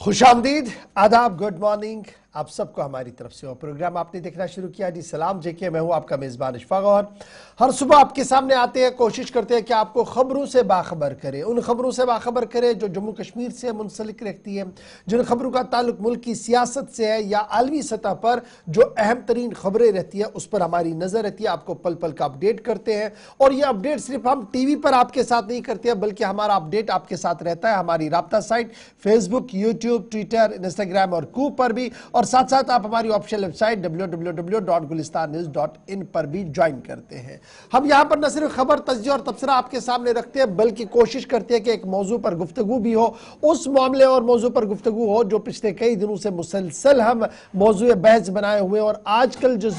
खुशामदीद, आदाब, good morning आप सबको हमारी तरफ से। और प्रोग्राम आपने देखना शुरू किया जी सलाम जेके। मैं हूं आपका मेज़बान इशफाक और हर सुबह आपके सामने आते हैं, कोशिश करते हैं कि आपको खबरों से बाखबर करें, उन खबरों से बाखबर करें जो जम्मू कश्मीर से मुंसलिक रखती है, जिन खबरों का ताल्लुक मुल्क की सियासत से है या आलमी सतह पर जो अहम तरीन खबरें रहती है उस पर हमारी नज़र रहती है। आपको पल पल का अपडेट करते हैं और ये अपडेट सिर्फ हम टीवी पर आपके साथ नहीं करते हैं बल्कि हमारा अपडेट आपके साथ रहता है हमारी राब्ता site Facebook, YouTube, Twitter, Instagram और कूप पर भी, और साथ साथ आप हमारी ऑफिशियल वेबसाइट www.gulistannews.in पर भी ज्वाइन करते हैं। हम यहां पर न सिर्फ खबर, तज्जिया और तबसरा आपके सामने रखते हैं बल्कि कोशिश करते हैं कि एक मौजू पर गुफ्तगू भी हो, उस मामले और मौजू पर गुफ्तगू हो जो पिछले कई दिनों से मुसलसल हम मौजू बहस बनाए हुए हैं। और आजकल जिस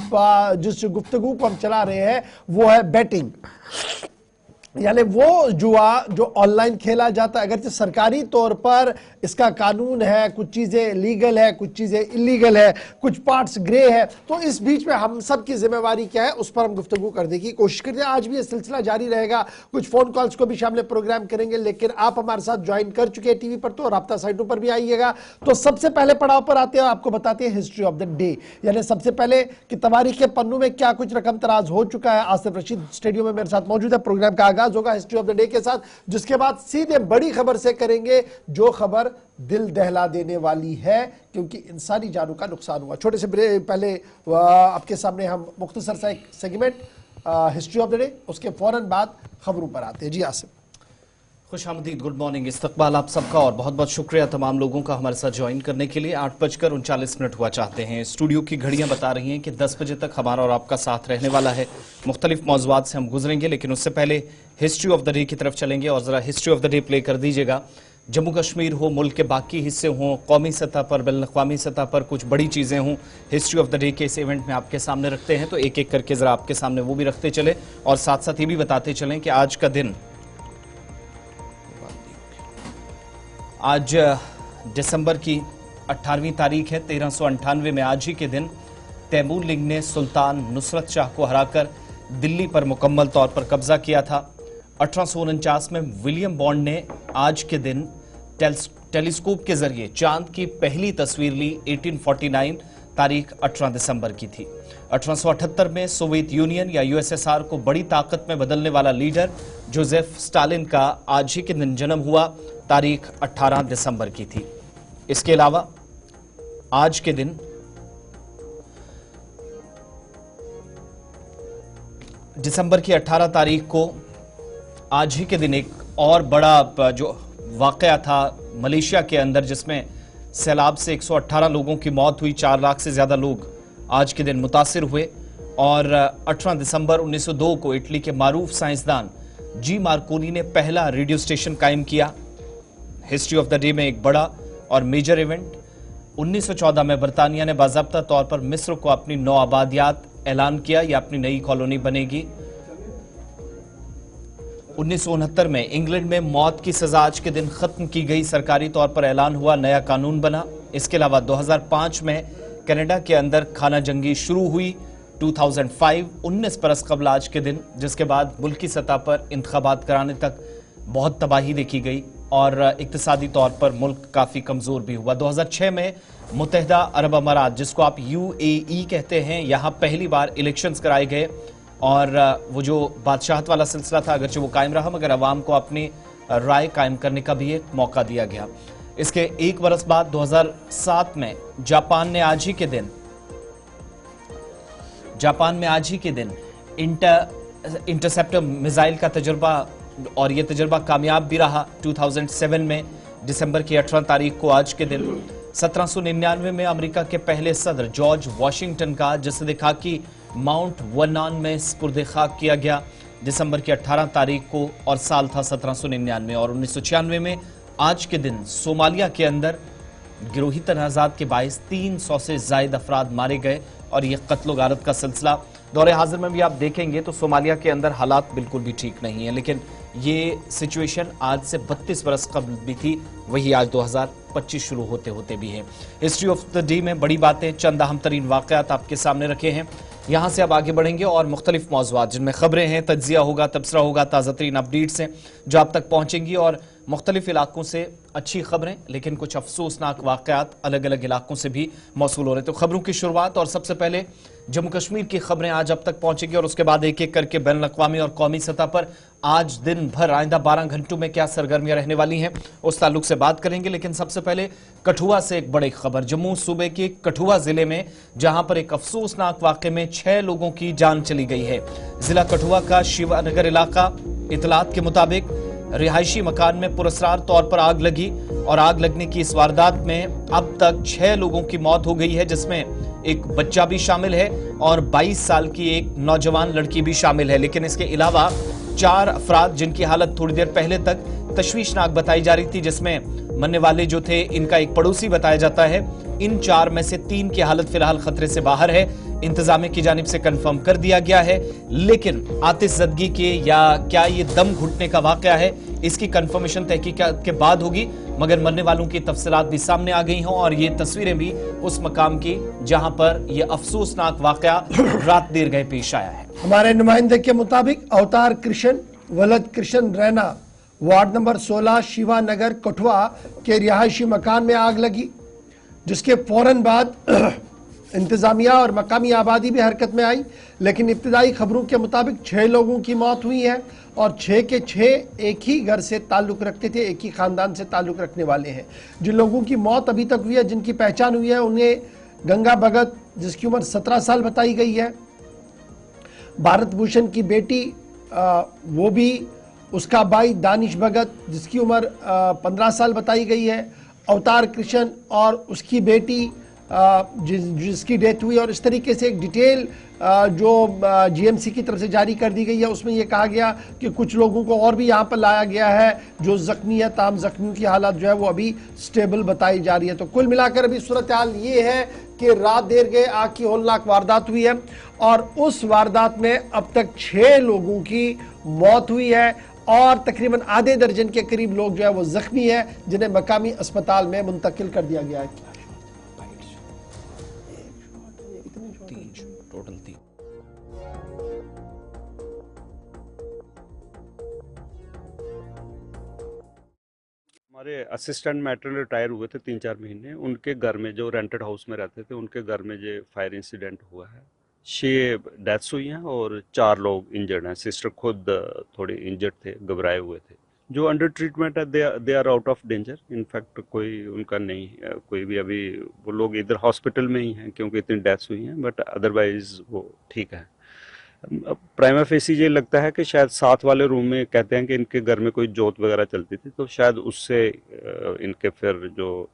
गुफ्तगू को हम चला रहे हैं वो है बैटिंग, यानी वो जुआ जो ऑनलाइन खेला जाता है। अगर सरकारी तौर पर इसका कानून है, कुछ चीज़ें लीगल है, कुछ चीज़ें इलीगल है, कुछ पार्ट्स ग्रे है, तो इस बीच में हम सब की जिम्मेवारी क्या है उस पर हम गुफ्तगू करने की कोशिश करते हैं। आज भी ये सिलसिला जारी रहेगा, कुछ फ़ोन कॉल्स को भी शामिल प्रोग्राम करेंगे, लेकिन आप हमारे साथ ज्वाइन कर चुके हैं टीवी पर तो राब्ता साइटों पर भी आइएगा। तो सबसे पहले पड़ाव पर आते हैं, आपको बताते हैं हिस्ट्री ऑफ द डे, यानी सबसे पहले कि तवारीख के पन्नों में क्या कुछ रकम तराज हो चुका है। आसिफ रशीद स्टेडियम में मेरे साथ मौजूद है। प्रोग्राम का आगाज होगा हिस्ट्री ऑफ द डे के साथ, जिसके बाद सीधे बड़ी खबर से करेंगे जो खबर दिल दहला देने वाली है क्योंकि इंसानी जानों का नुकसान हुआ। छोटे से पहले आपके सामने हम मुख्तसर सा एक segment history of the day, उसके फौरन बाद खबरों पर आते हैं। जी आसिफ। खुशामदीद, गुड मॉर्निंग, इस्तकबाल आप सबका और बहुत बहुत शुक्रिया तमाम लोगों का हमारे साथ ज्वाइन करने के लिए। 8:39 हुआ चाहते हैं। स्टूडियो की घड़ियां बता रही हैं कि 10 बजे तक हमारा और आपका साथ रहने वाला है। मुख्तलिफ मौज़ूआत से हम गुजरेंगे, लेकिन उससे पहले हिस्ट्री ऑफ द डे की तरफ चलेंगे और ज़रा history of the day play कर दीजिएगा। जम्मू कश्मीर हो, मुल्क के बाकी हिस्से हों, कौमी सतह पर, बैनुल-अक़वामी सतह पर कुछ बड़ी चीज़ें हों, हिस्ट्री ऑफ द डे के इस इवेंट में आपके सामने रखते हैं। तो एक एक करके ज़रा आपके सामने वो भी रखते चले और साथ साथ ये भी बताते चलें कि आज का दिन, आज दिसंबर की 18वीं तारीख है। 1398 में आज ही के दिन तैमूर लीग ने सुल्तान नुसरत शाह को हराकर दिल्ली पर मुकम्मल तौर पर कब्जा किया था। 1849 में विलियम बॉन्ड ने आज के दिन टेलीस्कोप के जरिए चांद की पहली तस्वीर ली। 1849 तारीख 18 दिसंबर की थी। 1878 में सोवियत यूनियन या यूएसएसआर को बड़ी ताकत में बदलने वाला लीडर जोसेफ स्टालिन का आज ही के दिन जन्म हुआ। तारीख 18 दिसंबर की थी। इसके अलावा आज के दिन दिसंबर की 18 तारीख को आज ही के दिन एक और बड़ा जो वाकया था मलेशिया के अंदर, जिसमें सैलाब से 118 लोगों की मौत हुई, 4 लाख से ज्यादा लोग आज के दिन मुतासिर हुए। और 18 दिसंबर 1902 को इटली के मारूफ साइंसदान जी मार्कोनी ने पहला रेडियो स्टेशन कायम किया। हिस्ट्री ऑफ द डे में एक बड़ा और मेजर इवेंट, 1914 में बरतानिया ने बाज़ाब्ता तौर पर मिस्र को अपनी नौ आबादियात ऐलान किया, यह अपनी नई कॉलोनी बनेगी। 1969 में इंग्लैंड में मौत की सजा आज के दिन खत्म की गई, सरकारी तौर पर ऐलान हुआ, नया कानून बना। इसके अलावा 2005 में कनाडा के अंदर खाना जंगी शुरू हुई। 2005 19 बरस कबल आज के दिन, जिसके बाद मुल्की सतह पर इंतखाबात कराने तक बहुत तबाही देखी गई और इक्तिसादी तौर पर मुल्क काफ़ी कमज़ोर भी हुआ। 2006 में मुत्तहिदा अरब अमारात, जिसको आप UAE कहते हैं, यहाँ पहली बार इलेक्शंस कराए गए और वो जो बादशाहत वाला सिलसिला था अगरचे वो कायम रहा, मगर अवाम को अपनी राय कायम करने का भी एक मौका दिया गया। इसके एक बरस बाद 2007 में जापान में आज ही के दिन इंटरसेप्टर मिसाइल का तजुर्बा, और यह तजुर्बा कामयाब भी रहा। 2007 में दिसंबर की 18 तारीख को आज के दिन 1799 में अमेरिका के पहले सदर जॉर्ज वाशिंगटन का जसद खाकी माउंट वर्नॉन में स्पुर्द खाक किया गया दिसंबर की 18 तारीख को, और साल था 1799। और 1996 में आज के दिन सोमालिया के अंदर गिरोही तनाज़ात के बायस 300 से ज़ायद अफराद मारे गए और यह कत्ल गारत का सिलसिला दौरे हाजिर में भी आप देखेंगे तो सोमालिया के अंदर हालात बिल्कुल भी ठीक नहीं है, लेकिन ये सिचुएशन आज से 32 बरस कबल भी थी, वही आज 2025 शुरू होते होते भी है। हिस्ट्री ऑफ द डे में बड़ी बातें, चंद अहम तरीन वाक़यात आपके सामने रखे हैं। यहाँ से अब आगे बढ़ेंगे और मुख्तलिफ मौज़ूआत जिनमें खबरें हैं, तज्जिया होगा, तबसरा होगा, ताज़ा तरीन अपडेट्स हैं जो आप तक पहुँचेंगी और मुख्तलिफ इलाकों से अच्छी खबरें, लेकिन कुछ अफसोसनाक वाक़यात अलग अलग इलाकों से भी मौसूल हो रहे। तो खबरों की शुरुआत और सबसे पहले जम्मू कश्मीर की खबरें आज अब तक पहुंचेगी और उसके बाद एक एक करके बैनुल अक़वामी और कौमी सतह पर आज दिन भर आइंदा 12 घंटों में क्या सरगर्मियां रहने वाली हैं उस ताल्लुक से बात करेंगे। लेकिन सबसे पहले कठुआ से एक बड़ी खबर। जम्मू सूबे के कठुआ जिले में जहां पर एक अफसोसनाक वाक़े में 6 लोगों की जान चली गई है। जिला कठुआ का शिवानगर इलाका, इतलात के मुताबिक रिहायशी मकान में पुरस्कार तौर पर आग लगी और आग लगने की इस वारदात में अब तक 6 लोगों की मौत हो गई है, जिसमें एक बच्चा भी शामिल है और 22 साल की एक नौजवान लड़की भी शामिल है। लेकिन इसके अलावा 4 अफराद जिनकी हालत थोड़ी देर पहले तक तशवीशनाक बताई जा रही थी, जिसमें मरने वाले जो थे इनका एक पड़ोसी बताया जाता है। इन 4 में से 3 की हालत फिलहाल खतरे से बाहर है, इंतजामिया की जानिब से कंफर्म कर दिया गया है। लेकिन आतिशज़दगी के या क्या ये दम घुटने का वाकया है, इसकी कंफर्मेशन तहकीकात के बाद होगी। मगर मरने वालों की तफसीलात भी सामने आ गई हों और ये तस्वीरें भी उस मकाम की जहां पर यह अफसोसनाक वाकया रात देर गए पेश आया है। हमारे नुमाइंदे के मुताबिक अवतार कृष्ण वलद कृष्ण रैना वार्ड नंबर 16 शिवानगर कठुआ के रिहायशी मकान में आग लगी, जिसके फौरन बाद इंतजामिया और मकामी आबादी भी हरकत में आई। लेकिन इब्तिदाई खबरों के मुताबिक 6 लोगों की मौत हुई है और 6 के 6 एक ही घर से ताल्लुक़ रखते थे, एक ही ख़ानदान से ताल्लुक़ रखने वाले हैं। जिन लोगों की मौत अभी तक हुई है, जिनकी पहचान हुई है, उन्हें गंगा भगत जिसकी उम्र 17 साल बताई गई है, भारत भूषण की बेटी वो भी, उसका भाई दानिश भगत जिसकी उम्र 15 साल बताई गई है, अवतार कृष्ण और उसकी बेटी जिसकी डेथ हुई। और इस तरीके से एक डिटेल जो जीएमसी की तरफ से जारी कर दी गई है, उसमें यह कहा गया कि कुछ लोगों को और भी यहाँ पर लाया गया है जो जख्मी है। ताम जख्मियों की हालत जो है वो अभी स्टेबल बताई जा रही है। तो कुल मिलाकर अभी सूरत हाल ये है कि रात देर गए आग की होलनाक वारदात हुई है और उस वारदात में अब तक 6 लोगों की मौत हुई है और तकरीबन आधे दर्जन के करीब लोग जो है वो जख्मी है, जिन्हें मकामी अस्पताल में मुंतकिल कर दिया गया है। टोटल 3। हमारे असिस्टेंट मैट्रन रिटायर हुए थे 3-4 महीने, उनके घर में जो रेंटेड हाउस में रहते थे, उनके घर में जो फायर इंसिडेंट हुआ है, 6 डेथ्स हुई हैं और 4 लोग इंजर्ड हैं। सिस्टर खुद थोड़े इंजर्ड थे, घबराए हुए थे। जो अंडर ट्रीटमेंट है they are out of danger. In fact कोई उनका नहीं, कोई भी अभी, वो लोग इधर हॉस्पिटल में ही हैं क्योंकि इतनी डेथ्स हुई हैं, बट अदरवाइज वो ठीक है। प्राइमा फेसी ये लगता है कि शायद साथ वाले रूम में, कहते हैं कि इनके घर में कोई जोत वगैरह चलती थी, तो शायद उससे इनके फिर जो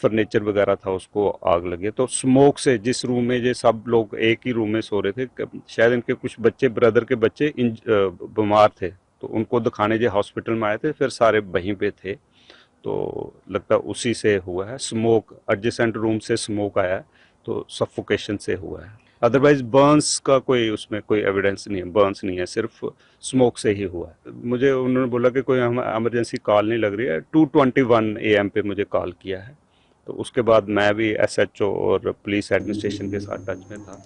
फर्नीचर वगैरह था उसको आग लगी। तो स्मोक से, जिस रूम में ये सब लोग एक ही रूम में सो रहे थे, शायद इनके कुछ बच्चे, ब्रदर के बच्चे बीमार थे, तो उनको दिखाने जो हॉस्पिटल में आए थे, फिर सारे वहीं पे थे, तो लगता है उसी से हुआ है। स्मोक, एडजेसेंट रूम से स्मोक आया है, तो सफोकेशन से हुआ है। अदरवाइज बर्न्स का कोई उसमें कोई एविडेंस नहीं है, बर्न्स नहीं है, सिर्फ स्मोक से ही हुआ है। मुझे उन्होंने बोला कि कोई हम इमरजेंसी कॉल नहीं लग रही है। 2:21 AM पे मुझे कॉल किया है, तो उसके बाद मैं भी SHO और पुलिस एडमिनिस्ट्रेशन के साथ टच में था।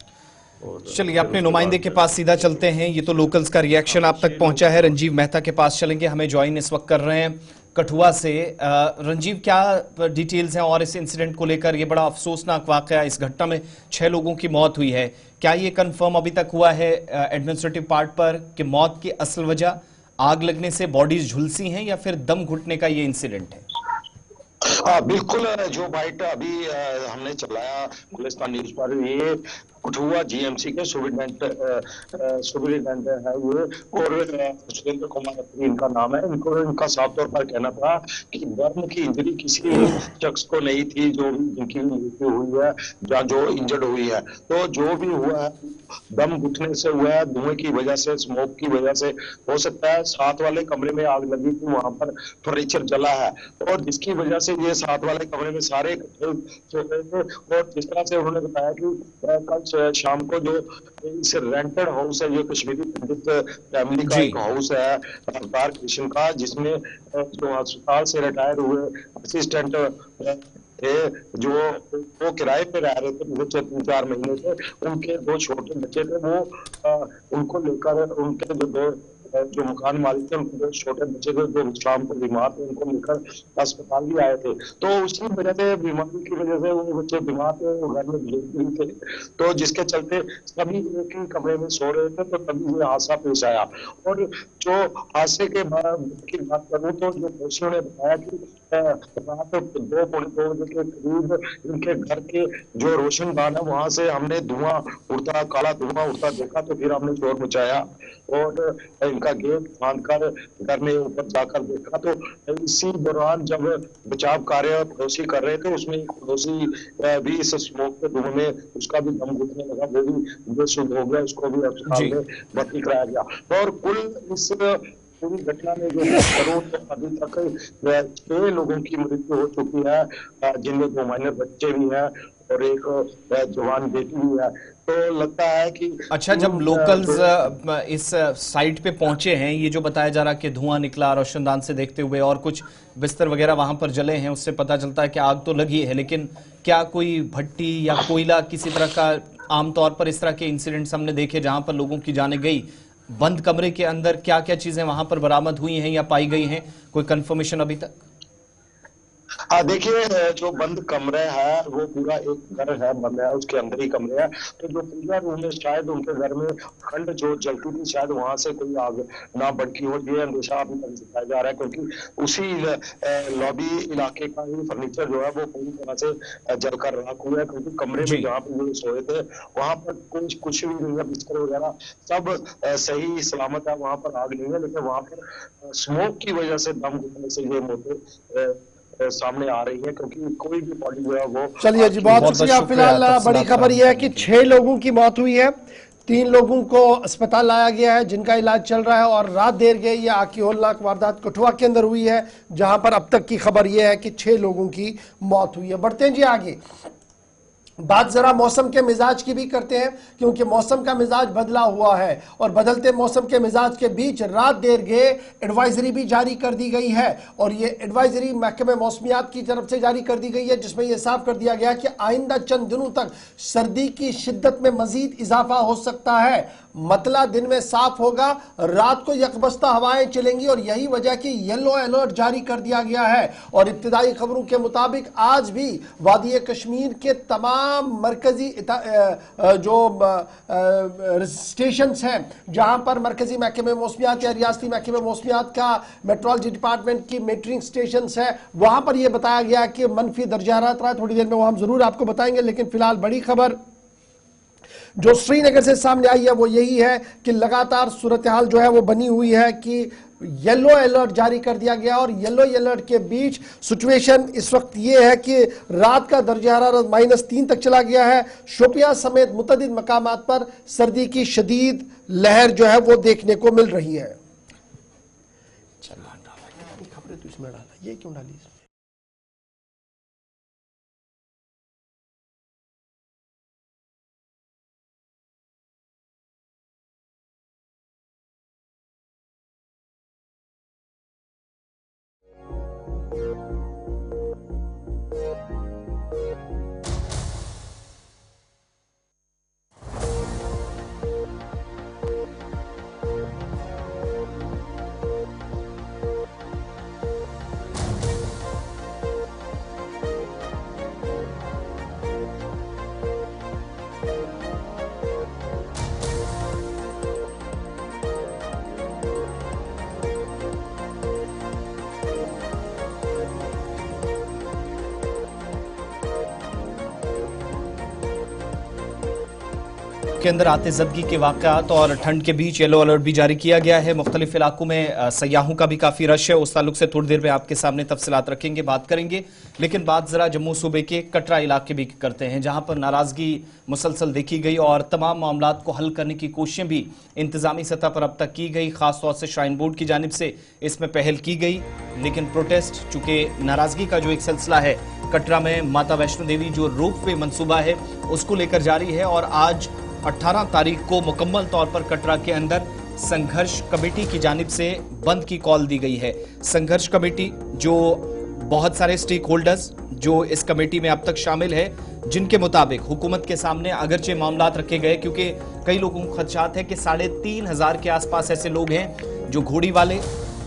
चलिए अपने नुमाइंदे के पास सीधा चलते हैं। ये तो लोकल्स का रिएक्शन आप तक पहुंचा है। रंजीव मेहता के पास चलेंगे, हमें ज्वाइन इस वक्त कर रहे हैं कठुआ से। रंजीव, क्या डिटेल्स हैं और इस इंसिडेंट को लेकर? ये बड़ा अफसोसनाक वाकया, इस घटना में 6 लोगों की मौत हुई है। क्या ये कंफर्म अभी तक हुआ है एडमिनिस्ट्रेटिव पार्ट पर कि मौत की असल वजह आग लगने से बॉडीज झुलसी हैं या फिर दम घुटने का ये इंसिडेंट है? बिल्कुल, जो बाइट अभी हमने चलाया गुलिस्तान न्यूज पर, ये कठुआ GMC के सुपरिटेंडेंट है ये, और सुरेंद्र कुमार इनका नाम है। इनका साफ तौर पर कहना था कि बर्न की इंजरी किसी शख्स को नहीं थी जो जिनकी मृत्यु हुई है या जो इंजर्ड हुई है। तो जो भी हुआ है दम घुटने से हुआ है, धुएं की वजह से, स्मोक की वजह से हो सकता है। साथ वाले कमरे में आग लगी थी, वहां पर फर्नीचर जला है और जिसकी वजह से ये साथ वाले कमरे में सारे इकट्ठे सो रहे थे। और जिस तरह से उन्होंने बताया कि कल शाम को जो इस रेंटेड हाउस है, ये कश्मीरी पंडित फैमिली का एक हाउस है अवतार कृष्ण का, जिसमें जो अस्पताल से रिटायर हुए असिस्टेंट थे, जो वो किराए पे रह रहे थे पिछले 3-4 महीने से, उनके 2 छोटे बच्चे थे, वो उनको लेकर उनके जो 2 जो मकान मालिक थे उनके जो छोटे बच्चे थे जो शाम को बीमार थे उनको लेकर अस्पताल भी आए थे। तो उसी वजह से बीमारी की वजह से वो बच्चे बीमार थे, वो घर में बुजुर्ग भी थे, तो जिसके चलते सभी एक ही कमरे में सो रहे थे, तो तभी ये हादसा पेश आया। और जो हादसे के बाद की बात करूं तो जो पड़ोसियों ने बताया कि रात 2 बजे के करीब इनके घर के जो रोशनदान है वहां से हमने धुआं उड़ता, काला धुआं उड़ता देखा, तो फिर हमने शोर मचाया और इनका गेट बांध कर घर में ऊपर जाकर देखा। तो इसी दौरान जब बचाव कार्य पड़ोसी कर रहे थे उसमें एक पड़ोसी भी इस स्मोक के धुएं में उसका भी दम घुटने लगा, वो भी बेसुध हो गया, उसको भी अस्पताल में भर्ती कराया गया। और कुल इस पूरी घटना में जो करो तो अभी तक 6 लोगों की मृत्यु हो चुकी है, जिनमें 2 माइनर बच्चे भी हैं और एक जवान बेटी भी है। तो लगता है कि अच्छा, जब लोकल्स इस साइट पे पहुंचे हैं, ये जो बताया जा रहा कि धुआं निकला रोशनदान से देखते हुए और कुछ बिस्तर वगैरह वहां पर जले हैं, उससे पता चलता है कि आग तो लगी है, लेकिन क्या कोई भट्टी या कोयला किसी तरह का, आमतौर पर इस तरह के इंसिडेंट्स हमने देखे जहां पर लोगों की जाने गई, बंद कमरे के अंदर क्या क्या चीजें वहां पर बरामद हुई हैं या पाई गई हैं, कोई कंफर्मेशन अभी तक? देखिए, जो बंद कमरे है वो पूरा एक घर है, बंद है, उसके अंदर ही कमरे हैं। तो जो पूजा रूम में शायद उनके घर में खंड जो जलती थी, शायद वहां से कोई आग ना भड़की हो, ये अंदेशा अभी तक जताया जा रहा है, क्योंकि उसी लॉबी इलाके का ही फर्नीचर जो है वो पूरी तरह से जलकर राख हुआ है, क्योंकि कमरे में जहाँ पे ये सोए थे वहां पर कुछ भी नहीं है, बिस्तर वगैरह सब सही सलामत है, वहां पर आग नहीं है, लेकिन वहां पर स्मोक की वजह से दम घुटने से ये मौतें सामने आ रही है, क्योंकि कोई भी बॉडी जो है वो। चलिए जी, बहुत शुक्रिया। फिलहाल बड़ी खबर यह है कि 6 लोगों की मौत हुई है, 3 लोगों को अस्पताल लाया गया है जिनका इलाज चल रहा है, और रात देर गई ये आग की होलनाक वारदात कठुआ के अंदर हुई है, जहां पर अब तक की खबर यह है कि 6 लोगों की मौत हुई है। बढ़ते हैं जी आगे, बात जरा मौसम के मिजाज की भी करते हैं, क्योंकि मौसम का मिजाज बदला हुआ है और बदलते मौसम के मिजाज के बीच रात देर गए एडवाइजरी भी जारी कर दी गई है, और ये एडवाइजरी महकमे मौसमियात की तरफ से जारी कर दी गई है, जिसमें यह साफ कर दिया गया कि आइंदा चंद दिनों तक सर्दी की शिद्दत में मजीद इजाफा हो सकता है। मतला दिन में साफ होगा, रात को यकबस्ता हवाएं चलेंगी, और यही वजह कि येलो अलर्ट जारी कर दिया गया है। और इब्तिदाई खबरों के मुताबिक आज भी वादी कश्मीर के तमाम मरकजी जो स्टेशंस हैं जहां पर मरकजी महकमे मौसमियात या रियासती महकमे मौसमियात का मेट्रोलॉजी डिपार्टमेंट की मीटरिंग स्टेशंस है, वहां पर यह बताया गया कि मनफी दर्जा हरारत रहा है। थोड़ी देर में वो हम जरूर आपको बताएंगे, लेकिन फिलहाल बड़ी खबर जो श्रीनगर से सामने आई है वो यही है कि लगातार सूरत हाल जो है वो बनी हुई है कि येलो अलर्ट जारी कर दिया गया, और येलो अलर्ट के बीच सिचुएशन इस वक्त ये है कि रात का दर्जा हरारत -3 तक चला गया है। शोपियां समेत मुतअद्दिद मकामात पर सर्दी की शदीद लहर जो है वो देखने को मिल रही है। खबरें तो इसमें डाला, ये क्यों डाली? के अंदर आतिशज़दगी के वाक़यात और ठंड के बीच येलो अलर्ट भी जारी किया गया है। मुख्तलिफ इलाकों में सयाहों का भी काफ़ी रश है, उस ताल्लुक से थोड़ी देर में आपके सामने तफसीलात रखेंगे, बात करेंगे। लेकिन बात ज़रा जम्मू सूबे के कटरा इलाके भी करते हैं, जहां पर नाराज़गी मुसलसल देखी गई और तमाम मामलात को हल करने की कोशिशें भी इंतज़ामी सतह पर अब तक की गई। ख़ासतौर से श्राइन बोर्ड की जानिब से इसमें पहल की गई, लेकिन प्रोटेस्ट चूँकि नाराज़गी का जो एक सिलसिला है कटरा में माता वैष्णो देवी जो रोप वे मनसूबा है उसको लेकर जारी है, और आज 18 तारीख को मुकम्मल तौर पर कटरा के अंदर संघर्ष कमेटी की जानिब से बंद की कॉल दी गई है। संघर्ष कमेटी जो बहुत सारे स्टेक होल्डर्स जो इस कमेटी में अब तक शामिल है, जिनके मुताबिक हुकूमत के सामने अगरचे मामलात रखे गए, क्योंकि कई लोगों को खदशात है कि 3500 के आसपास ऐसे लोग हैं जो घोड़ी वाले,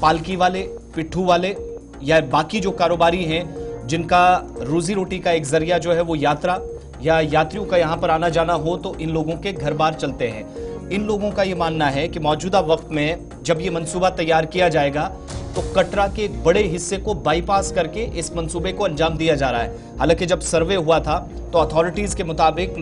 पालकी वाले, पिट्ठू वाले या बाकी जो कारोबारी हैं जिनका रोजी रोटी का एक जरिया जो है वो यात्रा या यात्रियों का यहां पर आना जाना हो, तो इन लोगों के घर बार चलते हैं। इन लोगों का यह मानना है कि मौजूदा वक्त में जब ये मंसूबा तैयार किया जाएगा तो कटरा के एक बड़े हिस्से को बाईपास करके इस मंसूबे को अंजाम दिया जा रहा है। हालांकि जब सर्वे हुआ था तो अथॉरिटीज के मुताबिक,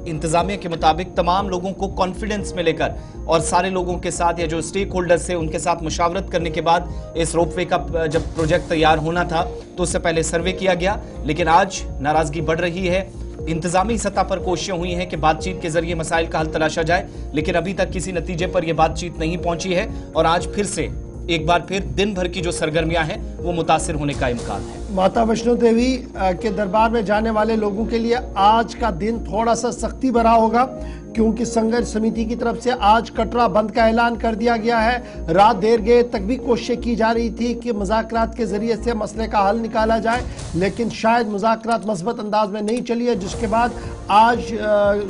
इंतजामिया के मुताबिक तमाम लोगों को कॉन्फिडेंस में लेकर और सारे लोगों के साथ या जो स्टेक होल्डर्स थे उनके साथ मुशावरत करने के बाद इस रोपवे का जब प्रोजेक्ट तैयार होना था तो उससे पहले सर्वे किया गया। लेकिन आज नाराजगी बढ़ रही है। इंतजामी सतह पर कोशिशें हुई हैं कि बातचीत के जरिए मसाइल का हल तलाशा जाए, लेकिन अभी तक किसी नतीजे पर यह बातचीत नहीं पहुंची है और आज फिर से एक बार फिर दिन भर की जो सरगर्मियां हैं वो मुतासिर होने का इम्कान है। माता वैष्णो देवी के दरबार में जाने वाले लोगों के लिए आज का दिन थोड़ा सा सख्ती भरा होगा, क्योंकि संघर्ष समिति की तरफ से आज कटरा बंद का ऐलान कर दिया गया है। रात देर गए तक भी कोशिशें की जा रही थी कि मुज़ाकरात के जरिए से मसले का हल निकाला जाए, लेकिन शायद मुज़ाकरात मस्बत अंदाज में नहीं चली है, जिसके बाद आज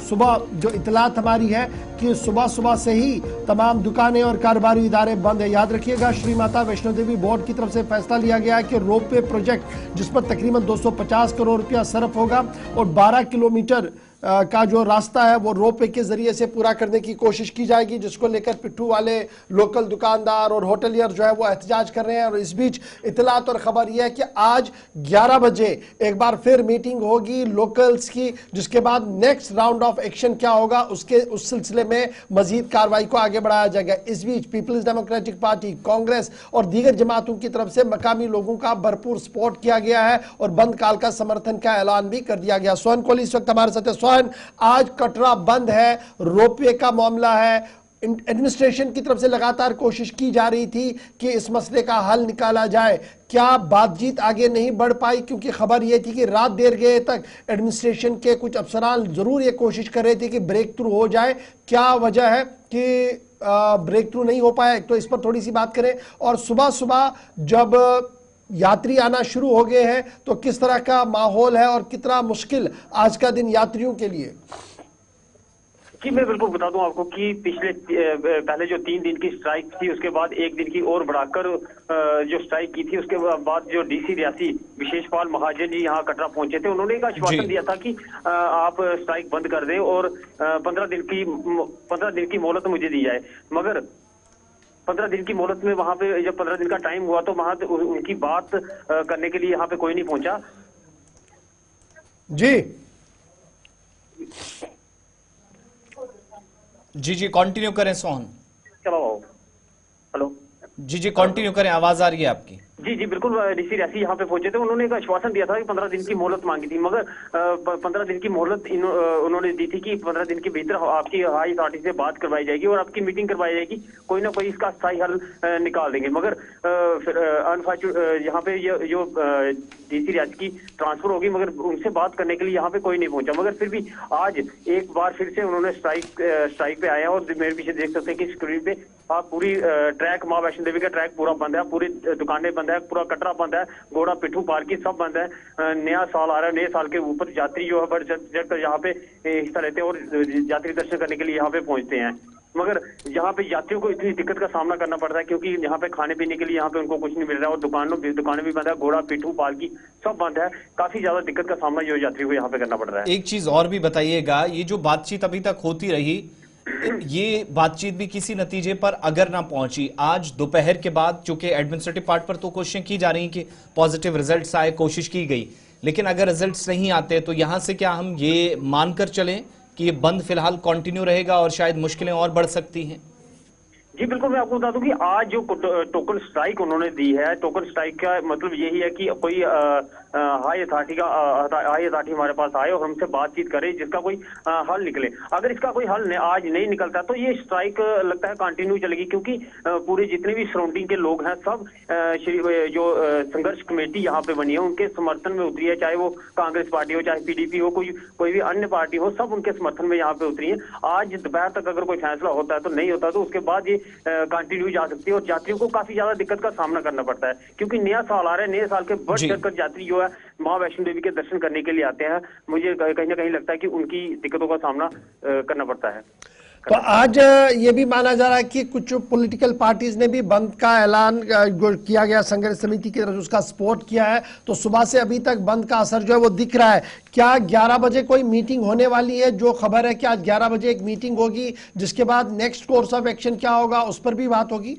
सुबह जो इतलात हमारी है कि सुबह सुबह से ही तमाम दुकानें और कारोबारी इदारे बंद है। याद रखिएगा, श्री माता वैष्णो देवी बोर्ड की तरफ से फैसला लिया गया है कि रोपवे प्रोजेक्ट जिस पर तकरीबन 250 करोड़ रुपया सर्फ होगा और 12 किलोमीटर का जो रास्ता है वो रोपवे के जरिए से पूरा करने की कोशिश की जाएगी, जिसको लेकर पिट्ठू वाले, लोकल दुकानदार और होटलियर जो है वो एहतजाज कर रहे हैं। और इस बीच इतलात और खबर यह है कि आज 11 बजे एक बार फिर मीटिंग होगी लोकल्स की, जिसके बाद नेक्स्ट राउंड ऑफ एक्शन क्या होगा उस सिलसिले में मजीद कार्रवाई को आगे बढ़ाया जाएगा। इस बीच पीपल्स डेमोक्रेटिक पार्टी, कांग्रेस और दीगर जमातों की तरफ से मकामी लोगों का भरपूर सपोर्ट किया गया है और बंद काल का समर्थन का ऐलान भी कर दिया गया। सोहन कोहली इस वक्त हमारे साथ। आज कटरा बंद है, रोपवे का मामला है, एडमिनिस्ट्रेशन की तरफ से लगातार कोशिश की जा रही थी कि इस मसले का हल निकाला जाए। क्या बातचीत आगे नहीं बढ़ पाई, क्योंकि खबर यह थी कि रात देर गए तक एडमिनिस्ट्रेशन के कुछ अफसरान जरूर ये कोशिश कर रहे थे कि ब्रेक थ्रू हो जाए। क्या वजह है कि ब्रेक थ्रू नहीं हो पाया, एक तो इस पर थोड़ी सी बात करें। और सुबह सुबह जब यात्री आना शुरू हो गए हैं तो किस तरह का माहौल है और कितना मुश्किल आज का दिन यात्रियों के लिए? जी, मैं बिल्कुल बता दूं आपको कि पहले जो 3 दिन की स्ट्राइक थी, उसके बाद 1 दिन की और बढ़ाकर जो स्ट्राइक की थी, उसके बाद जो डीसी रियासी विशेषपाल महाजन जी यहाँ कटरा पहुंचे थे, उन्होंने एक आश्वासन दिया था कि आप स्ट्राइक बंद कर दें और 15 दिन की मोहलत मुझे दी जाए। मगर 15 दिन की मोहलत में वहां पे जब 15 दिन का टाइम हुआ तो वहां उनकी बात करने के लिए यहाँ पे कोई नहीं पहुंचा। जी कंटिन्यू करें सोहन। चलो, हेलो जी कंटिन्यू करें, आवाज आ रही है आपकी। जी बिल्कुल, डीसी रियासी यहाँ पे पहुंचे थे, उन्होंने एक आश्वासन दिया था कि 15 दिन की मोहलत मांगी थी, मगर 15 दिन की मोहलत उन्होंने दी थी कि 15 दिन के भीतर आपकी हाई अथॉरिटी से बात करवाई जाएगी और आपकी मीटिंग करवाई जाएगी, कोई ना कोई इसका स्थायी हल निकाल देंगे। मगर फिर अनफॉर्चुनेट यहाँ पे जो डीसी रियासी की ट्रांसफर होगी, मगर उनसे बात करने के लिए यहाँ पे कोई नहीं पहुंचा। मगर फिर भी आज एक बार फिर से उन्होंने स्ट्राइक पे आए हैं और मेरे पीछे देख सकते हैं कि स्क्रीन पे आप पूरी ट्रैक माँ वैष्णो देवी का ट्रैक पूरा बंद है, पूरी दुकानें बंद है, पूरा कटरा बंद है, घोड़ा पिट्ठू पालकी सब बंद है। नया साल आ रहा है, नए साल के ऊपर यात्री जो है बढ़ चढ़ कर यहाँ पे हिस्सा लेते हैं और यात्री दर्शन करने के लिए यहाँ पे पहुंचते हैं। मगर यहाँ पे यात्रियों को इतनी दिक्कत का सामना करना पड़ता है क्योंकि यहाँ पे खाने पीने के लिए यहाँ पे उनको कुछ नहीं मिल रहा है और दुकानें भी बंद है, घोड़ा पिट्ठू पालकी सब बंद है। काफी ज्यादा दिक्कत का सामना जो यात्रियों को यहाँ पे करना पड़ रहा है। एक चीज और भी बताइएगा, ये जो बातचीत अभी तक होती रही, ये बातचीत भी किसी नतीजे पर अगर ना पहुंची, आज दोपहर के बाद चूंकि एडमिनिस्ट्रेटिव पार्ट पर तो कोशिशें की जा रही कि पॉजिटिव रिजल्ट्स आए, कोशिश की गई, लेकिन अगर रिजल्ट्स नहीं आते तो यहां से क्या हम ये मानकर चलें कि ये बंद फिलहाल कंटिन्यू रहेगा और शायद मुश्किलें और बढ़ सकती हैं? जी बिल्कुल, मैं आपको बता दूं कि आज जो टोकन स्ट्राइक उन्होंने दी है, टोकन स्ट्राइक का मतलब यही है कि कोई हाई अथॉरिटी हमारे पास आए और हमसे बातचीत करे, जिसका कोई हल निकले। अगर इसका कोई हल आज नहीं निकलता तो ये स्ट्राइक लगता है कंटिन्यू चलेगी, क्योंकि पूरे जितने भी सराउंडिंग के लोग हैं सब जो संघर्ष कमेटी यहाँ पे बनी है उनके समर्थन में उतरी है, चाहे वो कांग्रेस पार्टी हो, चाहे पीडीपी हो, कोई भी अन्य पार्टी हो, सब उनके समर्थन में यहाँ पे उतरी है। आज दोपहर तक अगर कोई फैसला होता है तो नहीं होता तो उसके बाद ये कंटिन्यू जा सकती है और यात्रियों को काफी ज्यादा दिक्कत का सामना करना पड़ता है, क्योंकि नया साल आ रहा है, नए साल के बढ़ चढ़कर यात्री जो है माँ वैष्णो देवी के दर्शन करने के लिए आते हैं। मुझे कहीं ना कहीं लगता है कि उनकी दिक्कतों का सामना करना पड़ता है। तो आज ये भी माना जा रहा है कि कुछ पॉलिटिकल पार्टीज ने भी बंद का ऐलान किया गया, संघर्ष समिति की तरफ से उसका सपोर्ट किया है, तो सुबह से अभी तक बंद का असर जो है वो दिख रहा है। क्या 11 बजे कोई मीटिंग होने वाली है? जो खबर है कि आज 11 बजे एक मीटिंग होगी, जिसके बाद नेक्स्ट कोर्स ऑफ एक्शन क्या होगा उस पर भी बात होगी।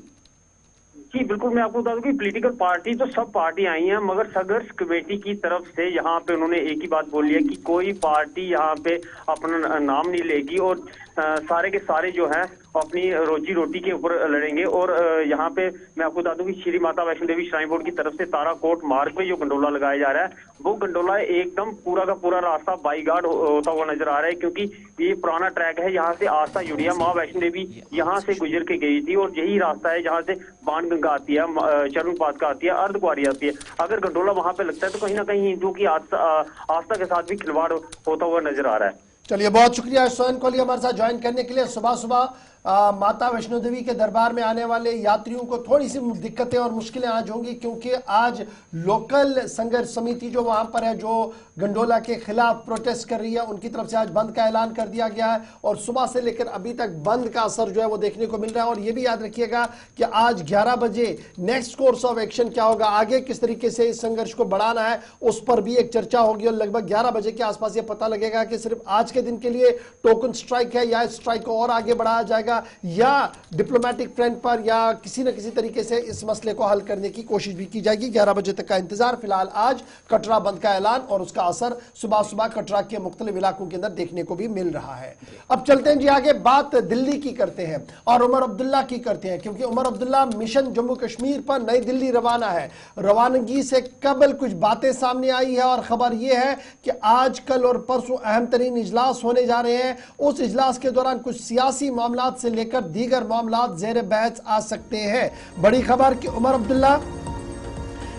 जी बिल्कुल, मैं आपको बता दूं कि पॉलिटिकल पार्टी तो सब पार्टी आई हैं, मगर संघर्ष कमेटी की तरफ से यहाँ पे उन्होंने एक ही बात बोली है कि कोई पार्टी यहाँ पे अपना नाम नहीं लेगी और सारे के सारे जो है अपनी रोजी रोटी के ऊपर लड़ेंगे। और यहाँ पे मैं आपको बता दूं कि श्री माता वैष्णो देवी श्राइन बोर्ड की तरफ से ताराकोट मार्ग पे जो गंडोला लगाया जा रहा है, वो गंडोला एकदम पूरा का पूरा रास्ता बाई गार्ड होता हुआ नजर आ रहा है, क्योंकि ये पुराना ट्रैक है। यहाँ से आस्था जुड़िया माँ वैष्णो देवी यहाँ से गुजर के गई थी और यही रास्ता है जहाँ से बाण गंगा आती है, चरण पादुका आती है, अर्धकुंवारी आती है। अगर गंडोला वहां पे लगता है तो कहीं ना कहीं हिंदुओं की आस्था के साथ भी खिलवाड़ होता हुआ नजर आ रहा है। चलिए, बहुत शुक्रिया सोहन कोहली हमारे साथ ज्वाइन करने के लिए। सुबह सुबह माता वैष्णो देवी के दरबार में आने वाले यात्रियों को थोड़ी सी दिक्कतें और मुश्किलें आज होंगी, क्योंकि आज लोकल संघर्ष समिति जो वहां पर है, जो गंडोला के खिलाफ प्रोटेस्ट कर रही है, उनकी तरफ से आज बंद का ऐलान कर दिया गया है और सुबह से लेकर अभी तक बंद का असर जो है वो देखने को मिल रहा है। और ये भी याद रखिएगा कि आज 11 बजे नेक्स्ट कोर्स ऑफ एक्शन क्या होगा, आगे किस तरीके से इस संघर्ष को बढ़ाना है, उस पर भी एक चर्चा होगी और लगभग 11 बजे के आसपास ये पता लगेगा कि सिर्फ आज के दिन के लिए टोकन स्ट्राइक है या स्ट्राइक को और आगे बढ़ाया जाएगा या डिप्लोमेटिक फ्रंट पर या किसी न किसी तरीके से इस मसले को हल करने की कोशिश भी की जाएगी। 11 बजे तक का इंतजार। फिलहाल आज कटरा बंद का ऐलान और उसका असर सुबह सुबह कटरा के मुख्तलिफ इलाकों के अंदर देखने को भी मिल रहा है। अब चलते हैं जी आगे, बात दिल्ली की करते हैं और उमर अब्दुल्ला की करते हैं, क्योंकि उमर अब्दुल्ला मिशन जम्मू कश्मीर पर नई दिल्ली रवाना है। रवानगी से कबल कुछ बातें सामने आई है और खबर यह है कि आज कल और परसों अहम तरीन इजलास होने जा रहे हैं। उस इजलास के दौरान कुछ सियासी मामलात से लेकर दीगर मामलात ज़ेर बहस आ सकते हैं। बड़ी खबर कि उमर अब्दुल्ला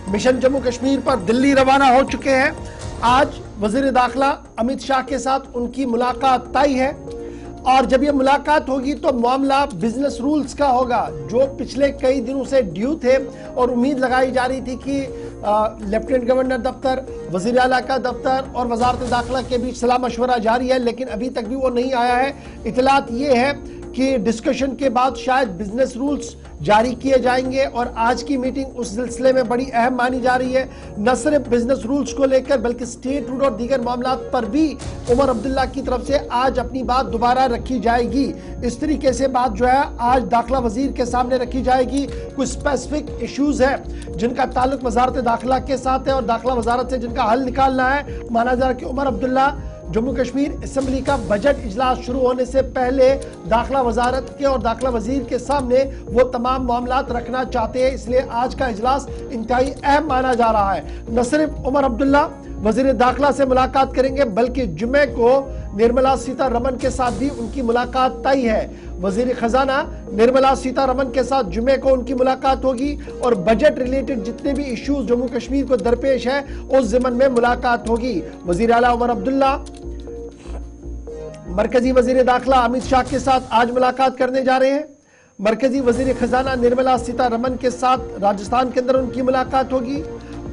मिशन जम्मू कश्मीर पर दिल्ली रवाना हो चुके हैं। आज वजीर दाखिला अमित शाह के साथ उनकी मुलाकात तय है और जब यह मुलाकात होगी तो मामला बिजनेस रूल्स का होगा, जो पिछले कई दिनों से ड्यू थे और उम्मीद लगाई जा रही थी कि लेफ्टिनेंट गवर्नर दफ्तर, वजीर आला का दफ्तर और वजारत दाखिला के बीच सलाह मशवरा जारी है, लेकिन अभी तक भी वो नहीं आया है। इतलात ये है कि डिस्कशन के बाद शायद बिजनेस रूल्स जारी किए जाएंगे और आज की मीटिंग उस सिलसिले में बड़ी अहम मानी जा रही है। न सिर्फ बिजनेस रूल्स को लेकर बल्कि स्टेट रूट और दीगर मामलात पर भी उमर अब्दुल्ला की तरफ से आज अपनी बात दोबारा रखी जाएगी। इस तरीके से बात जो है आज दाखिला वजीर के सामने रखी जाएगी। कुछ स्पेसिफिक इश्यूज है जिनका ताल्लुक वजारत दाखिला के साथ है और दाखिला वजारत से जिनका हल निकालना है। माना जा रहा है कि उमर अब्दुल्ला जम्मू कश्मीर असेंबली का बजट इजलास शुरू होने से पहले दाखिला वजारत के और दाखिला वजीर के सामने वो तमाम मामलात रखना चाहते हैं, इसलिए आज का इजलास इंतहाई अहम माना जा रहा है। न सिर्फ उमर अब्दुल्ला वजीर दाखिला से मुलाकात करेंगे बल्कि जुमे को निर्मला सीतारमण के साथ भी उनकी मुलाकात तय है। वजीर खजाना निर्मला सीतारमण के साथ जुमे को उनकी मुलाकात होगी और बजट रिलेटेड जितने भी इश्यूज जम्मू कश्मीर को दरपेश है उस ज़िमन में मुलाकात होगी। वजीर आला उमर अब्दुल्ला मरकजी वजीर दाखिला अमित शाह के साथ आज मुलाकात करने जा रहे हैं। मरकजी वजीर खजाना निर्मला सीतारमण के साथ राजस्थान के अंदर उनकी मुलाकात होगी